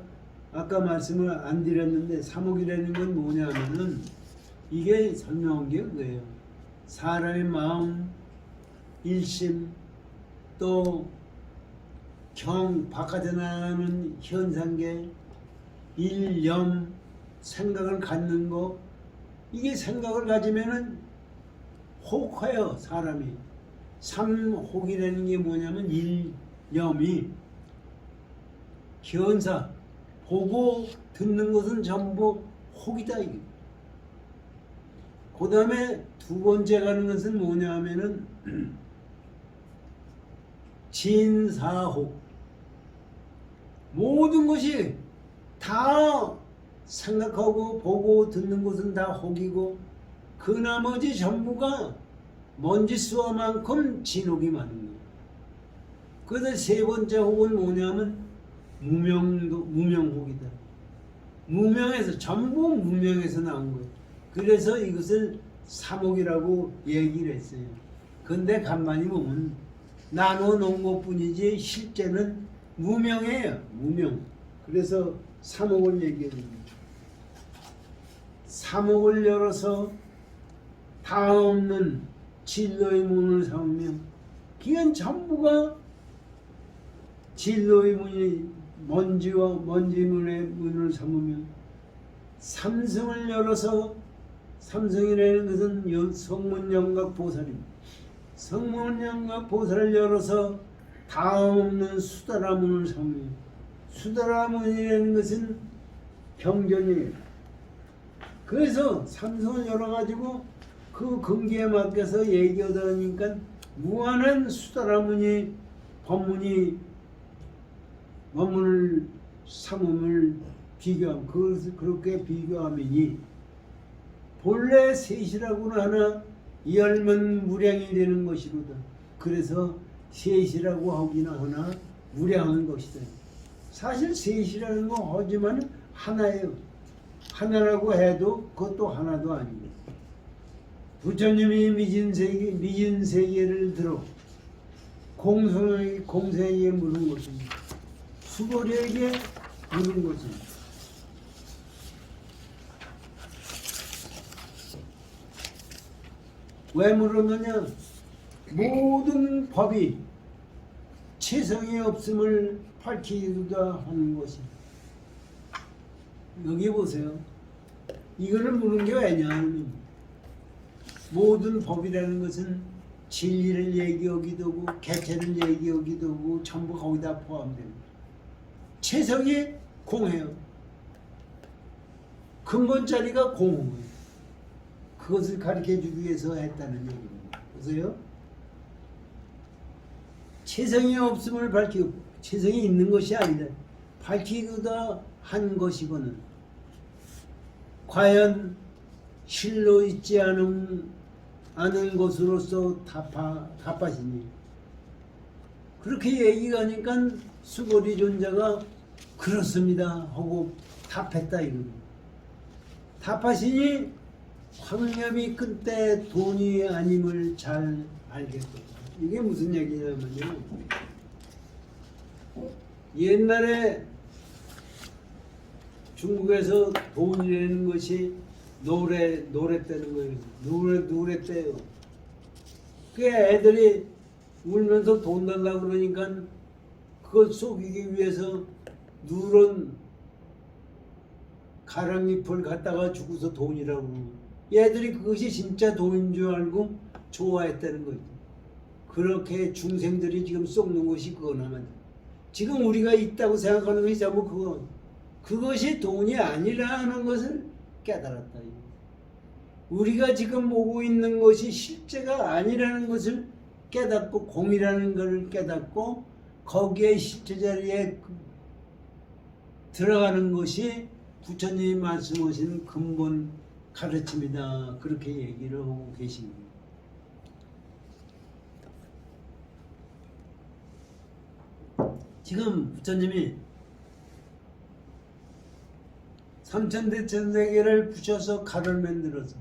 아까 말씀을 안 드렸는데 삼옥이라는 건 뭐냐면은 이게 설명한 게 그거예요. 사람의 마음, 일심, 또 바깥에 나가는 현상계, 일념, 생각을 갖는 거 이게 생각을 가지면은 혹해요 사람이. 삼혹이라는 게 뭐냐면 일념이 현사 보고 듣는 것은 전부 혹이다 이게. 그 다음에 두 번째 가는 것은 뭐냐면은 진사혹. 모든 것이 다 생각하고 보고 듣는 것은 다 혹이고 그 나머지 전부가 먼지수와만큼 진혹이 많은 거예요. 그래서 세 번째 혹은 뭐냐면 무명혹이다. 무명에서 전부 무명에서 나온 거예요. 그래서 이것을 삼혹이라고 얘기를 했어요. 근데 간만에 보면 나눠 놓은 것뿐이지 실제는 무명이에요. 무명. 그래서 삼혹을 얘기해요. 삼혹을 열어서 다 없는 진로의 문을 삼으며 기간 전부가 진로의 문이 먼지문의 문을 삼으며 삼성을 열어서 삼성이라는 것은 성문영각 보살입니다. 성문영각 보살을 열어서 다음 없는 수다라 문을 삼으며 수다라 문이라는 것은 경전이에요. 그래서 삼성을 열어가지고 그 근기에 맡겨서 얘기하다 보니까 무한한 수다라 문이 법문을 삼음을 비교함. 그렇게 비교하면이 본래 셋이라고는 하나 열면 무량이 되는 것이로다. 그래서 셋이라고 하기는 하나 무량한 것이다. 사실 셋이라는 거 하지만 하나예요. 하나라고 해도 그것도 하나도 아닙니다. 부처님이 미진 세계를 들어 공생에게 물은 것입니다. 수고리에게 물은 것입니다. 왜 물었느냐? 모든 법이 체성이 없음을 밝히기도 하는 것이. 여기 보세요. 이거를 물은 게 왜냐? 모든 법이라는 것은 진리를 얘기하기도 하고 개체를 얘기하기도 하고 전부 거기다 포함됩니다. 체성이 공해요. 근본자리가 공해요. 그것을 가르쳐주기 위해서 했다는 얘기입니다. 보세요. 체성이 없음을 밝히고 체성이 있는 것이 아니다. 밝히고자 한 것이거늘 과연 실로 있지 않은 것으로서 답하시니 그렇게 얘기하니까 수고리 존자가 그렇습니다 하고 답했다 이겁니다. 답하시니 황념이 끝때 돈이 아님을 잘 알겠다. 이게 무슨 얘기냐면요. 옛날에 중국에서 돈이라는 것이 노래 떼는 거예요. 노래 떼요. 그 애들이 울면서 돈 달라고 그러니까 그걸 속이기 위해서 누런 가랑잎을 갖다가 주고서 돈이라고. 얘들이 그것이 진짜 돈인 줄 알고 좋아했다는 거죠. 그렇게 중생들이 지금 썩는 것이 그거나만. 지금 우리가 있다고 생각하는 것이 전부 그거. 그것이 돈이 아니라는 것을 깨달았다. 우리가 지금 보고 있는 것이 실제가 아니라는 것을 깨닫고 공이라는 것을 깨닫고 거기에 실제 자리에 들어가는 것이 부처님이 말씀하신 근본 가르침이다. 그렇게 얘기를 하고 계십니다. 지금 부처님이 삼천대천세계를 부셔서 가루를 만들어서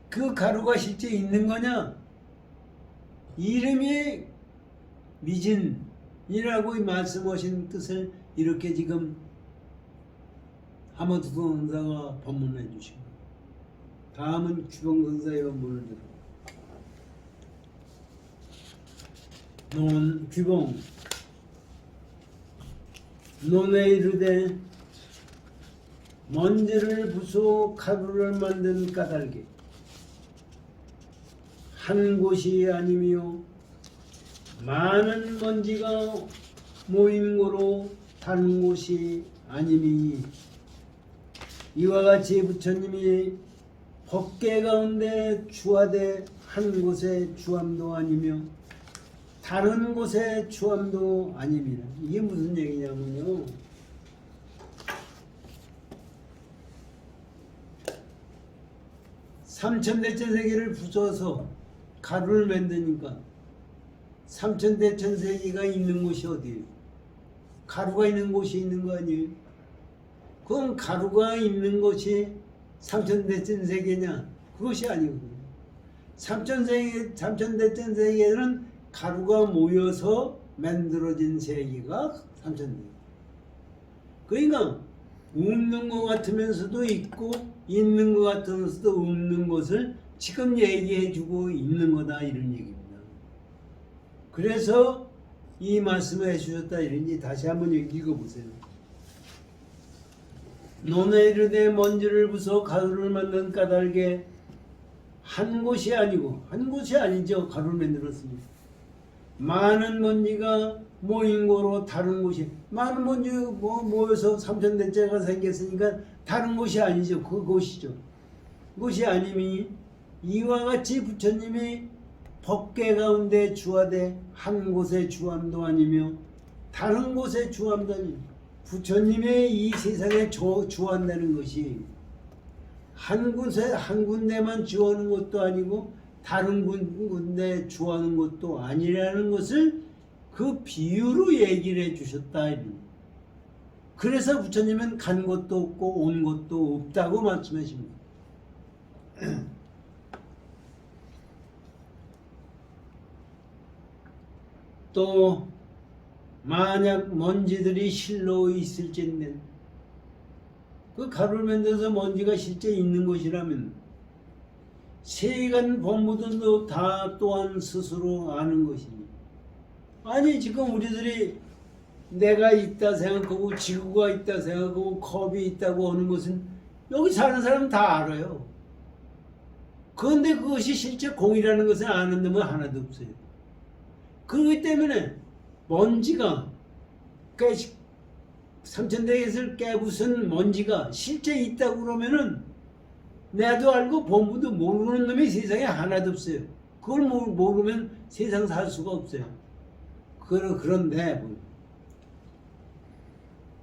그 가루가 실제 있는 거냐? 이름이 미진이라고 말씀하신 뜻을 이렇게 지금 하마도 선사가 법문해 주시고 다음은 규봉선사의 법문을 들어 규봉 논에 이르되 먼지를 부수 가루를 만든 까닭에 한 곳이 아니며 많은 먼지가 모인 고로 다른 곳이 아니니 이와 같이 부처님이 법계 가운데 주하되 한 곳에 주함도 아니며 다른 곳에 주함도 아닙니다. 이게 무슨 얘기냐면요. 삼천대천세계를 부숴서 가루를 만드니까 삼천대천세계가 있는 곳이 어디예요? 가루가 있는 곳이 있는 거 아니에요? 그럼 가루가 있는 곳이 삼천대천세계냐? 그것이 아니거든요. 삼천대천세계는 가루가 모여서 만들어진 세계가 삼천대계. 그러니까 없는 것 같으면서도 있고 있는 것 같으면서도 없는 것을 지금 얘기해주고 있는 거다 이런 얘기입니다. 그래서 이 말씀을 해주셨다 이러니 다시 한번 읽어보세요. 논에 이르되 먼지를 부숴 가루를 만든 까닭에 한 곳이 아니고 한 곳이 아니죠. 가루를 만들었습니다. 많은 먼지가 모인 거로 다른 곳이 많은 먼지 모여서 3000대째가 생겼으니까 다른 곳이 아니죠. 그곳이죠. 그곳이 아님이 이와 같이 부처님이 법계 가운데 주하되 한 곳에 주함도 아니며 다른 곳에 주함도 아니며 부처님의 이 세상에 주한다는 것이 한 곳에 한 군데만 주하는 것도 아니고 다른 군데 주하는 것도 아니라는 것을 그 비유로 얘기를 해주셨다. 그래서 부처님은 간 것도 없고 온 것도 없다고 말씀하십니다. 또 만약 먼지들이 실로 있을진데 그 가루를 만들어서 먼지가 실제 있는 것이라면 세간 법무들도 다 또한 스스로 아는 것이니 아니 지금 우리들이 내가 있다 생각하고 지구가 있다 생각하고 컵이 있다고 하는 것은 여기 사는 사람은 다 알아요. 그런데 그것이 실제 공이라는 것을 아는 놈은 하나도 없어요. 그렇기 때문에 먼지가 그러니까 3000대에서 깨부순 먼지가 실제 있다고 그러면은 내도 알고 본부도 모르는 놈이 세상에 하나도 없어요. 그걸 모르면 세상 살 수가 없어요. 그런데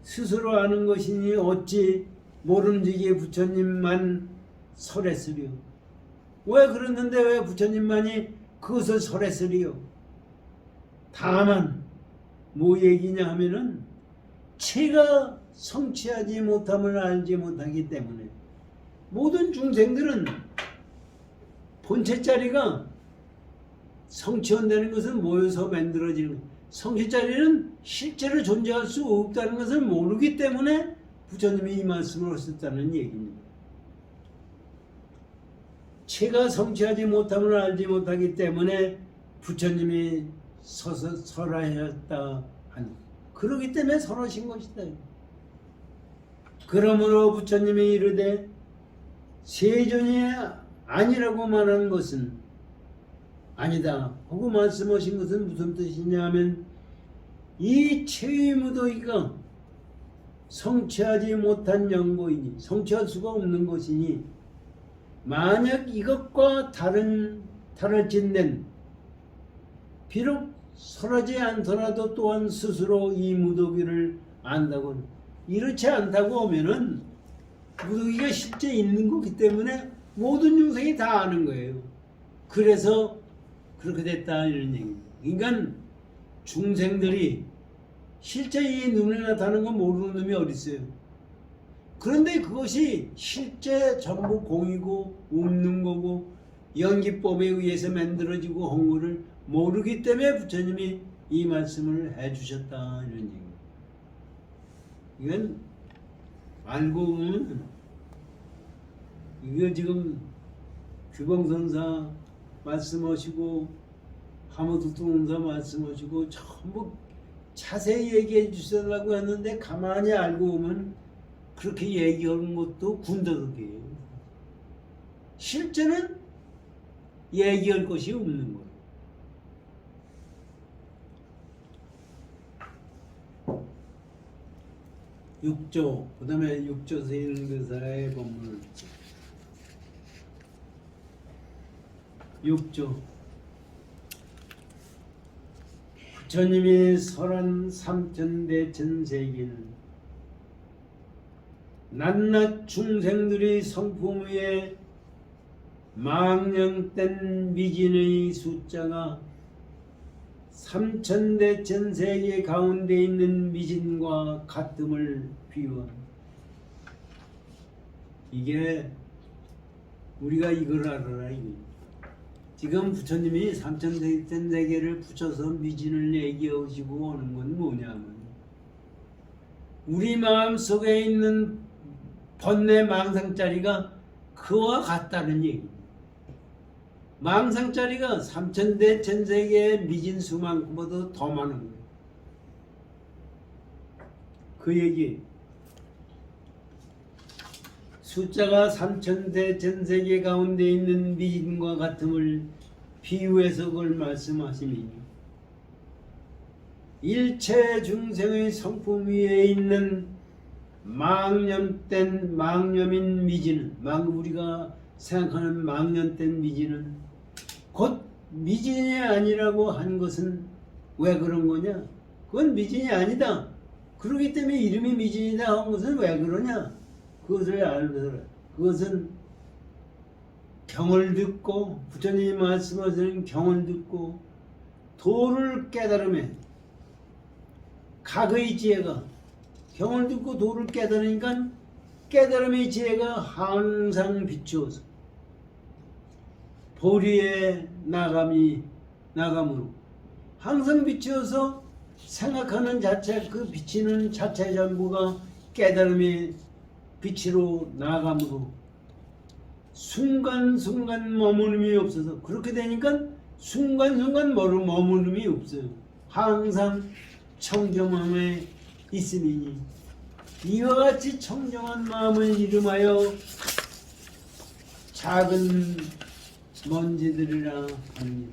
스스로 아는 것이니 어찌 모름지기에 부처님만 설했으리요. 왜 그랬는데 왜 부처님만이 그것을 설했으리요. 다만 뭐 얘기냐 하면은 체가 성취하지 못함을 알지 못하기 때문에 모든 중생들은 본체 자리가 성취한다는 것은 모여서 만들어지는 것. 성취 자리는 실제로 존재할 수 없다는 것을 모르기 때문에 부처님이 이 말씀을 하셨다는 얘기입니다. 체가 성취하지 못함을 알지 못하기 때문에 부처님이 설하셨다 하니 그러기 때문에 설하신 것이다. 그러므로 부처님이 이르되 세존이 아니라고 말하는 것은 아니다 하고 말씀하신 것은 무슨 뜻이냐 하면 이 체의 무더기가 성취하지 못한 연고이니 성취할 수가 없는 것이니 만약 이것과 다를진된 비록 설하지 않더라도 또한 스스로 이 무더기를 안다고 이렇지 않다고 하면은 무더기가 실제 있는 거기 때문에 모든 중생이 다 아는 거예요. 그래서 그렇게 됐다 이런 얘기입니다. 그러니까 중생들이 실제 이 눈에 나타나는 건 모르는 놈이 어디 있어요. 그런데 그것이 실제 전부 공이고 없는 거고 연기법에 의해서 만들어지고 한 거를 모르기 때문에 부처님이 이 말씀을 해주셨다 이런 얘기입니다. 이건 알고 보면 이거 지금 규봉선사 말씀하시고 하모두통사 말씀하시고 전부 자세히 얘기해 주시려고 했는데 가만히 알고 보면 그렇게 얘기하는 것도 군더더기예요. 실제는 얘기할 것이 없는 거예요. 육조, 그 다음에 육조세인교사의 법문을 육조 부처님이 설한 삼천대천세기는 낱낱 중생들이 성품 위에 망령된 미진의 숫자가 삼천대천세계 가운데 있는 미진과 같음을 비유한 이게 우리가 이걸 알아라 이게. 지금 부처님이 삼천대천세계를 붙여서 미진을 얘기하시고 오는 건 뭐냐면 우리 마음속에 있는 번뇌 망상자리가 그와 같다는 얘기입니다. 망상자리가 3,000대 전 세계의 미진 수만큼보다 더 많은 거예요. 그 얘기. 숫자가 3,000대 전 세계 가운데 있는 미진과 같음을 비유해서 그걸 말씀하시니 일체 중생의 성품 위에 있는 망념된 망념인 미진은 우리가 생각하는 망념된 미진은 곧 미진이 아니라고 한 것은 왜 그런 거냐? 그건 미진이 아니다. 그렇기 때문에 이름이 미진이다 한 것은 왜 그러냐? 그것을 알더라. 그것은 경을 듣고 부처님이 말씀하시는 경을 듣고 도를 깨달음에 각의 지혜가 경을 듣고 도를 깨달으니까 깨달음의 지혜가 항상 비추어서 보리에 나감으로 항상 비추어서 생각하는 자체 그 비치는 자체 전부가 깨달음의 빛으로 나감으로 순간순간 머무름이 없어서 그렇게 되니까 순간순간 머무름이 없어요. 항상 청정함에 있으니 이와 같이 청정한 마음을 이름하여 작은 먼지들이라 합니다.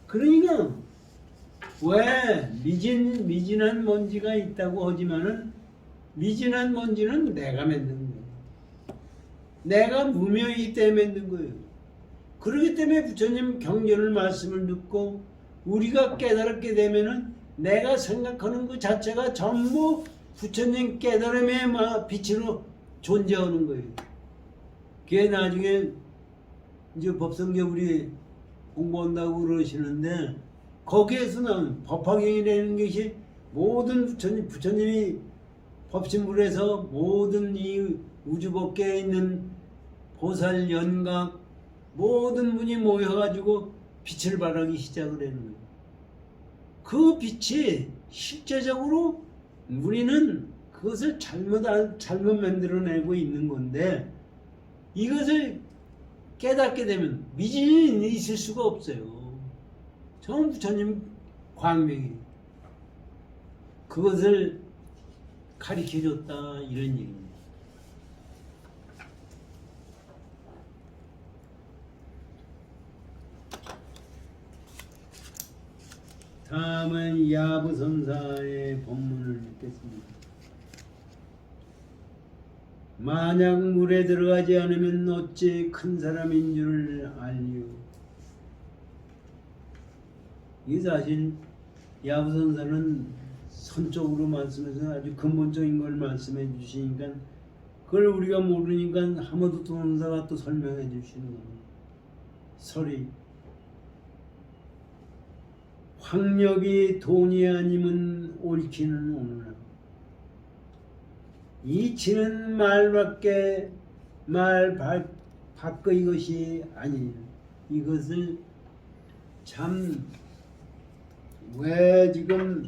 그러니까 왜 미진한 먼지가 있다고 하지만은 미진한 먼지는 내가 만든 거예요. 내가 무명이기 때문에 만든 거예요. 그렇기 때문에 부처님 경전을 말씀을 듣고 우리가 깨달게 되면은 내가 생각하는 그 자체가 전부 부처님 깨달음의 빛으로 존재하는 거예요. 그게 나중에 이제 법성경 우리 공부한다고 그러시는데 거기에서 나온 법화경이라는 것이 모든 부처님이 법신불에서 모든 이 우주법계에 있는 보살 연각 모든 분이 모여가지고 빛을 발하기 시작을 하는 거예요. 그 빛이 실제적으로 우리는 그것을 잘못 만들어내고 있는 건데 이것을 깨닫게 되면 미진이 있을 수가 없어요. 저는 부처님 광명이 그것을 가르쳐줬다 이런 얘기입니다. 다음은 야부선사의 본문을 읽겠습니다. 만약 물에 들어가지 않으면 어찌 큰 사람인 줄 알리오. 이 사실 야부선사는 선적으로 말씀해서 아주 근본적인 걸 말씀해 주시니까 그걸 우리가 모르니까 하모드 도론사가 또 설명해 주시는 겁니다. 설이 황력이 돈이 아니면 옳기는 오느라 이치는 말밖에 말 밖의 것이 아니니 이것을 참 왜 지금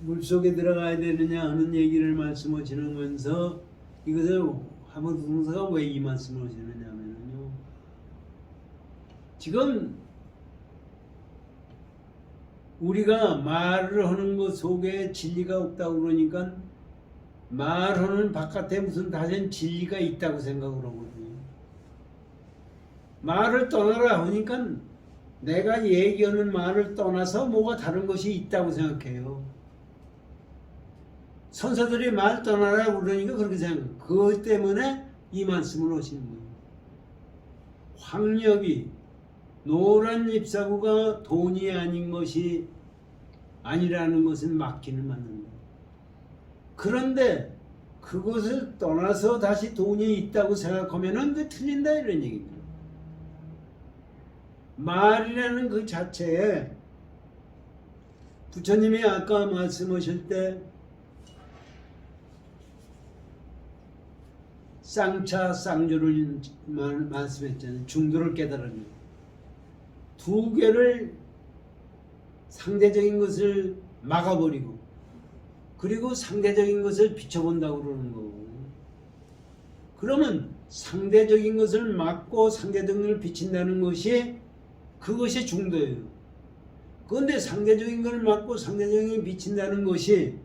물속에 들어가야 되느냐 하는 얘기를 말씀하시면서 이것을 하모드 동사가 왜 이 말씀을 하시느냐 하면요 지금 우리가 말을 하는 것 속에 진리가 없다고 그러니까 말하는 바깥에 무슨 다른 진리가 있다고 생각을 하거든요. 말을 떠나라 하니까 내가 얘기하는 말을 떠나서 뭐가 다른 것이 있다고 생각해요. 선사들이 말 떠나라 그러니까 그렇게 생각해요. 그것 때문에 이 말씀을 하시는 거예요. 황력이 노란 잎사구가 돈이 아닌 것이 아니라는 것은 맞기는 맞는다. 그런데 그것을 떠나서 다시 돈이 있다고 생각하면은 그 틀린다 이런 얘기입니다. 말이라는 그 자체에 부처님이 아까 말씀하실 때 쌍차 쌍조를 말씀했잖아요. 중도를 깨달으면 두 개를 상대적인 것을 막아버리고 그리고 상대적인 것을 비춰본다고 그러는 거고 그러면 상대적인 것을 막고 상대적인 것을 비친다는 것이 그것이 중도예요. 그런데 상대적인 걸 막고 상대적인 걸 비친다는 것이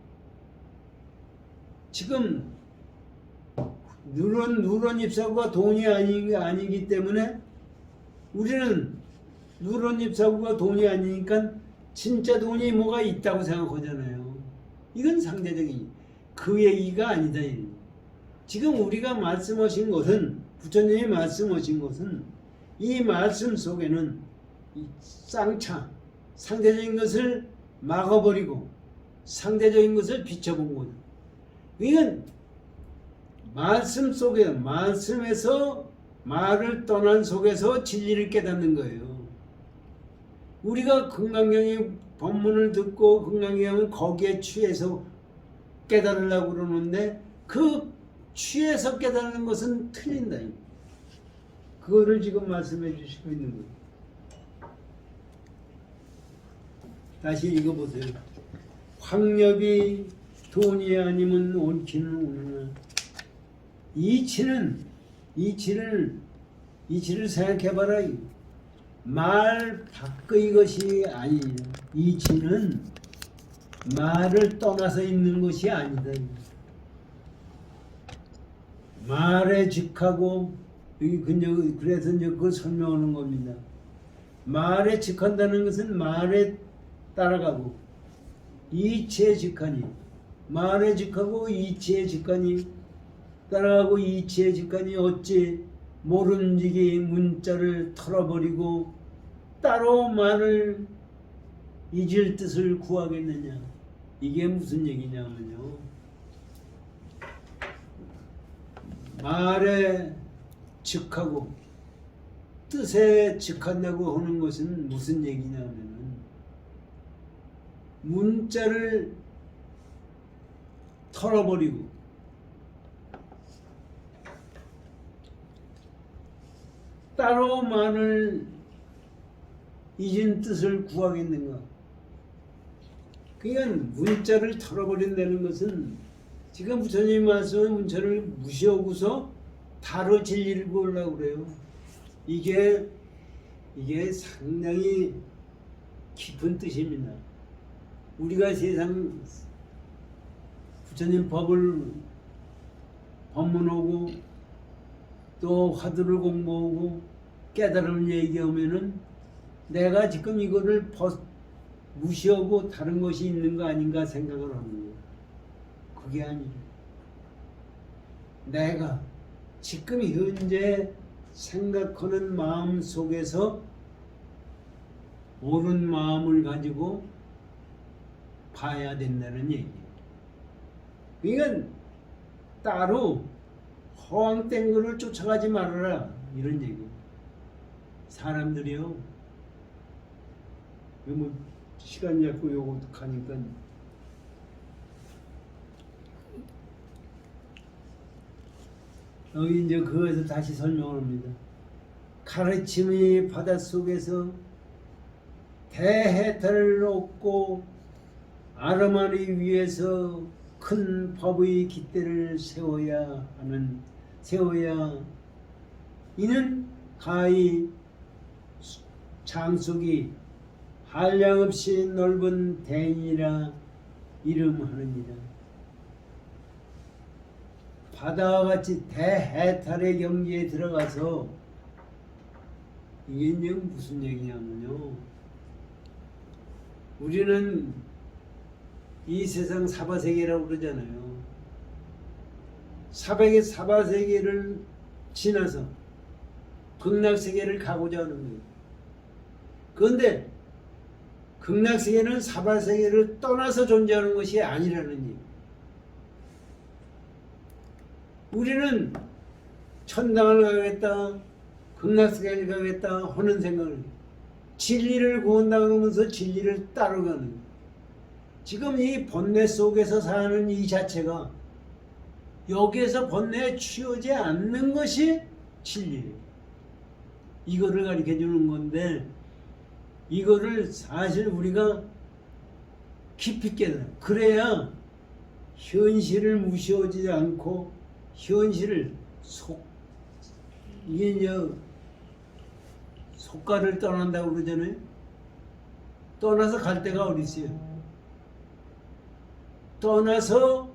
지금 누런 잎사구가 돈이 아니기 때문에 우리는 누런 잎사구가 돈이 아니니까 진짜 돈이 뭐가 있다고 생각하잖아요. 이건 상대적인 그 얘기가 아니다. 지금 우리가 말씀하신 것은 부처님이 말씀하신 것은 이 말씀 속에는 이 쌍차 상대적인 것을 막아버리고 상대적인 것을 비춰본 거예요. 이건 말씀 속에 말씀에서 말을 떠난 속에서 진리를 깨닫는 거예요. 우리가 금강경의 법문을 듣고 금강경에 하면 거기에 취해서 깨달으려고 그러는데 그 취해서 깨닫는 것은 틀린다. 그거를 지금 말씀해 주시고 있는 거예요. 다시 읽어보세요. 황렵이 돈이 아니면 옳지는 오느나 이치를 생각해봐라. 말 밖의 것이 아니냐. 이치는 말을 떠나서 있는 것이 아니다. 말에 직하고 그래서 이제 그걸 설명하는 겁니다. 말에 직한다는 것은 말에 따라가고 이치에 직하니 말에 직하고 이치에 직하니 따라가고 이치에 직하니 어찌 모름지기 문자를 털어버리고 따로 말을 잊을 뜻을 구하겠느냐. 이게 무슨 얘기냐면요, 말에 직하고 뜻에 직한다고 하는 것은 무슨 얘기냐면은 문자를 털어버리고 따로 말을 잊은 뜻을 구하겠는가. 그러니까 문자를 털어버린다는 것은 지금 부처님이 말씀한 문자를 무시하고서 바로 진리를 구하려고 그래요. 이게 상당히 깊은 뜻입니다. 우리가 세상 부처님 법을 법문하고 또 화두를 공부하고 깨달음을 얘기하면은 내가 지금 이거를 무시하고 다른 것이 있는 거 아닌가 생각을 하는 거예요. 그게 아니에요. 내가 지금 현재 생각하는 마음 속에서 옳은 마음을 가지고 봐야 된다는 얘기예요. 그러니까 따로 허황된 거를 쫓아가지 말아라, 이런 얘기예요. 사람들이요, 뭐 시간 잡고 요거 가니까 여기 이제 그거에서 다시 설명을 합니다. 가르침의 바닷속에서 대해탈을 얻고 아르마리 위에서 큰 법의 깃대를 세워야 이는 가히 장속이 한량없이 넓은 대인이라 이름하느니라. 바다와 같이 대해탈의 경지에 들어가서 이게 이제 무슨 얘기냐면요, 우리는 이 세상 사바세계라고 그러잖아요. 사바세계를 지나서 극락세계를 가고자 하는 거예요. 그런데 극락세계는 사바세계를 떠나서 존재하는 것이 아니라는 얘기예요. 우리는 천당을 가겠다, 극락세계를 가겠다 하는 생각을 해요. 진리를 구한다 그러면서 진리를 따라가는 거예요. 지금 이 번뇌 속에서 사는 이 자체가 여기에서 번뇌에 취하지 않는 것이 진리예요. 이거를 가르쳐 주는 건데, 이거를 사실 우리가 깊이 깨달아. 그래야 현실을 무시하지 않고 현실을 이게 이제 속가를 떠난다고 그러잖아요. 떠나서 갈 데가 어디 있어요? 떠나서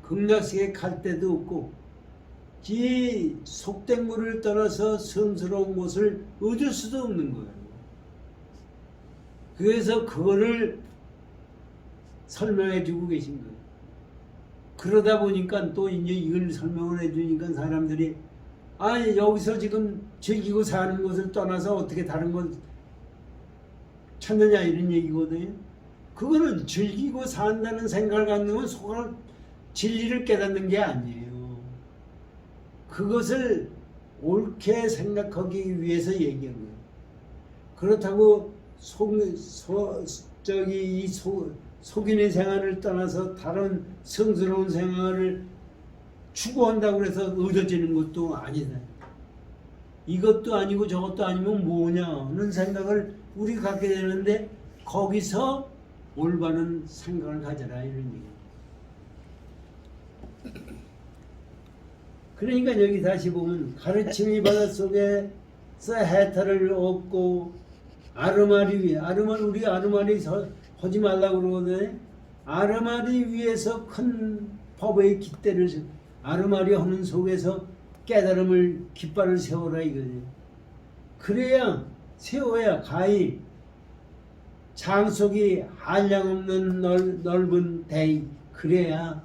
극락세계 갈 데도 없고 이 속된 물을 떠나서 성스러운 곳을 얻을 수도 없는 거예요. 그래서 그거를 설명해 주고 계신 거예요. 그러다 보니까 또 이제 이걸 설명을 해 주니까 사람들이 아니 여기서 지금 즐기고 사는 것을 떠나서 어떻게 다른 것 찾느냐 이런 얘기거든요. 그거는 즐기고 산다는 생각을 갖는 건 속으로 진리를 깨닫는 게 아니에요. 그것을 옳게 생각하기 위해서 얘기한 거예요. 그렇다고 속인의 생활을 떠나서 다른 성스러운 생활을 추구한다고 해서 얻어지는 것도 아니다. 이것도 아니고 저것도 아니면 뭐냐는 생각을 우리가 갖게 되는데 거기서 올바른 생각을 가져라 이런 얘기예요. 그러니까 여기 다시 보면 가르침이 바닷속에서 해탈을 얻고 아르마리 위에 우리 아르마리 하지 말라고 그러거든요. 아르마리 위에서 큰 법의 깃대를 아르마리 하는 속에서 깨달음을 깃발을 세워라 이거죠. 그래야 세워야 가히 장속이 한량없는 넓은 대의 그래야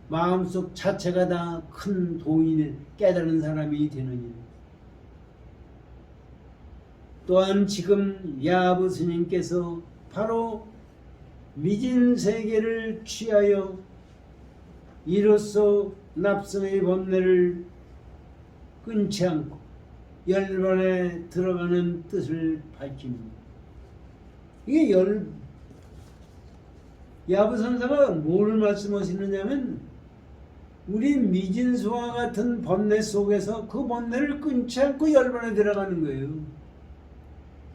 마음속 자체가 다 큰 도인을 깨달은 사람이 되느니라. 또한 지금 야부 스님께서 바로 미진 세계를 취하여 이로써 납성의 법례를 끊지 않고 열반에 들어가는 뜻을 밝힙니다. 이게 야부선사가 뭘 말씀하시느냐면 우리 미진수와 같은 번뇌 속에서 그 번뇌를 끊지 않고 열반에 들어가는 거예요.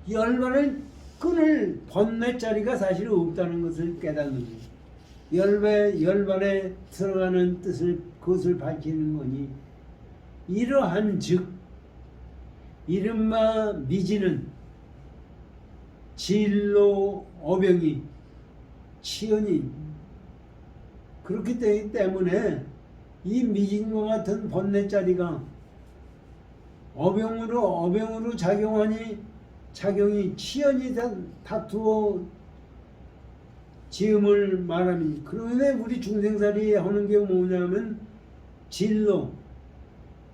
열반을 끊을 번뇌 자리가 사실 없다는 것을 깨닫는 거예요. 열반에 들어가는 뜻을 그것을 밝히는 거니 이러한 즉 이른바 미진은 진로 어병이 치연이 그렇기 때문에 이 미진과 같은 번뇌 자리가 어병으로 작용이 치연이 다투어 지음을 말하니 그러네 우리 중생살이 하는 게 뭐냐면 진로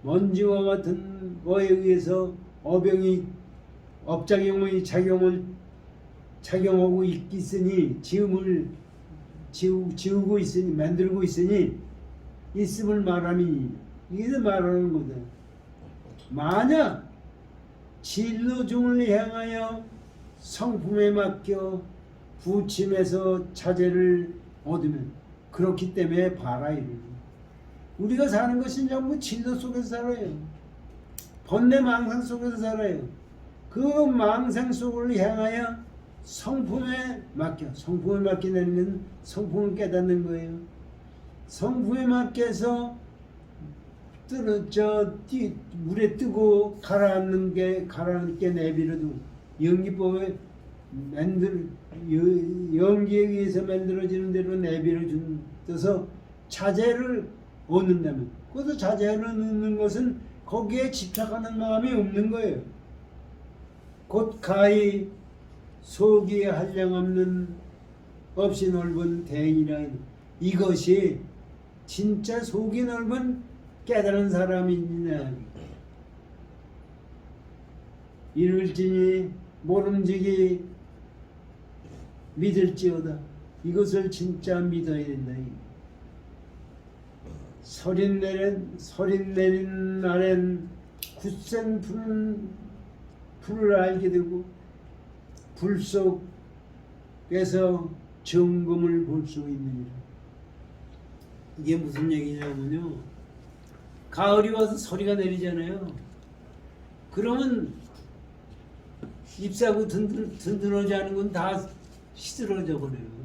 먼지와 같은 거에 의해서 어병이 업작용의 작용하고 있으니 지음을 지우고 있으니 만들고 있으니 있음을 말함이 이게 말하는 거다. 만약 진로 중을 향하여 성품에 맡겨 부침에서 자제를 얻으면 그렇기 때문에 봐라 이러는 우리가 사는 것이 전부 진로 속에서 살아요. 번뇌 망상 속에서 살아요. 그 망상 속을 향하여 성품에 맡기는 건 성품을 깨닫는 거예요. 성품에 맡겨서 물에 뜨고 가라앉게 내비려도 연기법에 연기에 의해서 만들어지는 대로 내비려 준 떠서 자제를 얻는다면 거기서 자제를 얻는 것은 거기에 집착하는 마음이 없는 거예요. 곧 가히 속이 한량없는 없이 넓은 대인이라 이것이 진짜 속이 넓은 깨달은 사람이냐 이를지니 모름지기 믿을지어다. 이것을 진짜 믿어야 된다. 서린 내린 날엔 굳센 불을 알게 되고 불 속에서 정금을 볼 수 있느니라. 이게 무슨 얘기냐면요. 가을이 와서 서리가 내리잖아요. 그러면 잎사구 든든하지 않은 건 다 시들어져 버려요.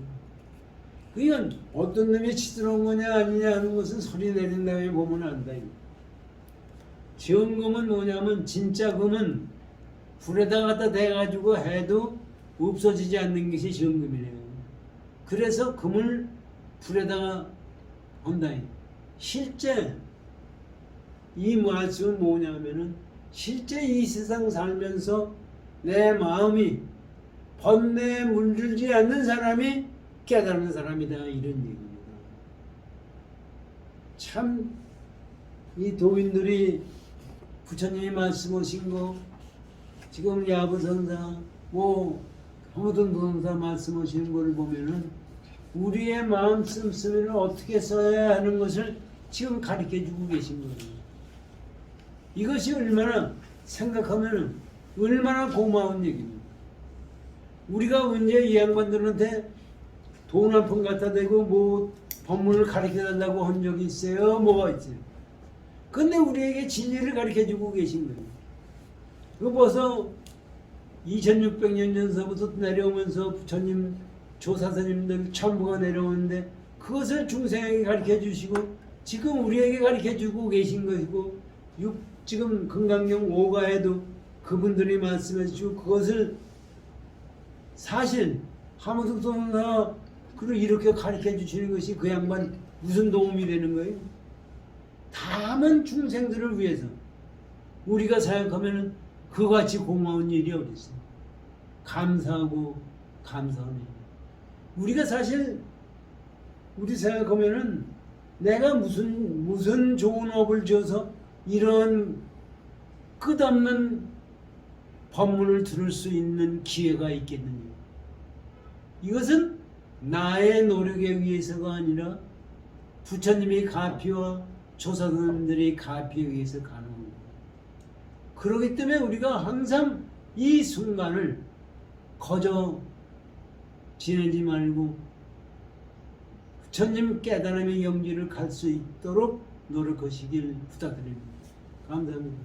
그러니까 어떤 놈이 시들어온 거냐 아니냐 하는 것은 서리 내린 다음에 보면 안다. 지원금은 뭐냐면 진짜 금은 불에다 갖다 대가지고 해도 없어지지 않는 것이 지원금이래요. 그래서 금을 불에다가 한다. 실제 이 말씀은 뭐냐면은 실제 이 세상 살면서 내 마음이 번뇌에 물들지 않는 사람이 깨달은 사람이다, 이런 얘기입니다. 참 이 도인들이 부처님이 말씀하신 거, 지금 야부선사 뭐 모든 도선사 말씀하시는 것을 보면은 우리의 마음 씀씀이를 어떻게 써야 하는 것을 지금 가르쳐주고 계신 거예요. 이것이 얼마나 생각하면 얼마나 고마운 얘기입니다. 우리가 언제 이 양반들한테 돈 한 푼 갖다 대고 뭐 법문을 가르쳐달라고 한 적이 있어요? 뭐가 있어요? 근데 우리에게 진리를 가르쳐주고 계신 거예요. 그거 벌써 2600년 전서부터 내려오면서 부처님 조사스님들 전부가 내려오는데 그것을 중생에게 가르쳐주시고 지금 우리에게 가르쳐주고 계신 것이고 지금 금강경 5가에도 그분들이 말씀해 주시고 그것을 사실 하무득 선사 그를 이렇게 가르쳐 주시는 것이 그 양반 무슨 도움이 되는 거예요? 다만 중생들을 위해서 우리가 생각하면 그같이 고마운 일이 어디 있어요? 감사하고 감사하네. 우리가 사실 우리 생각하면은 내가 무슨 좋은 업을 지어서 이런 끝없는 법문을 들을 수 있는 기회가 있겠느냐. 이것은 나의 노력에 의해서가 아니라 부처님의 가피와 조사선들의 가피에 의해서 가능합니다. 그렇기 때문에 우리가 항상 이 순간을 거저 지내지 말고 부처님 깨달음의 영지를 갈 수 있도록 노력하시길 부탁드립니다. 감사합니다.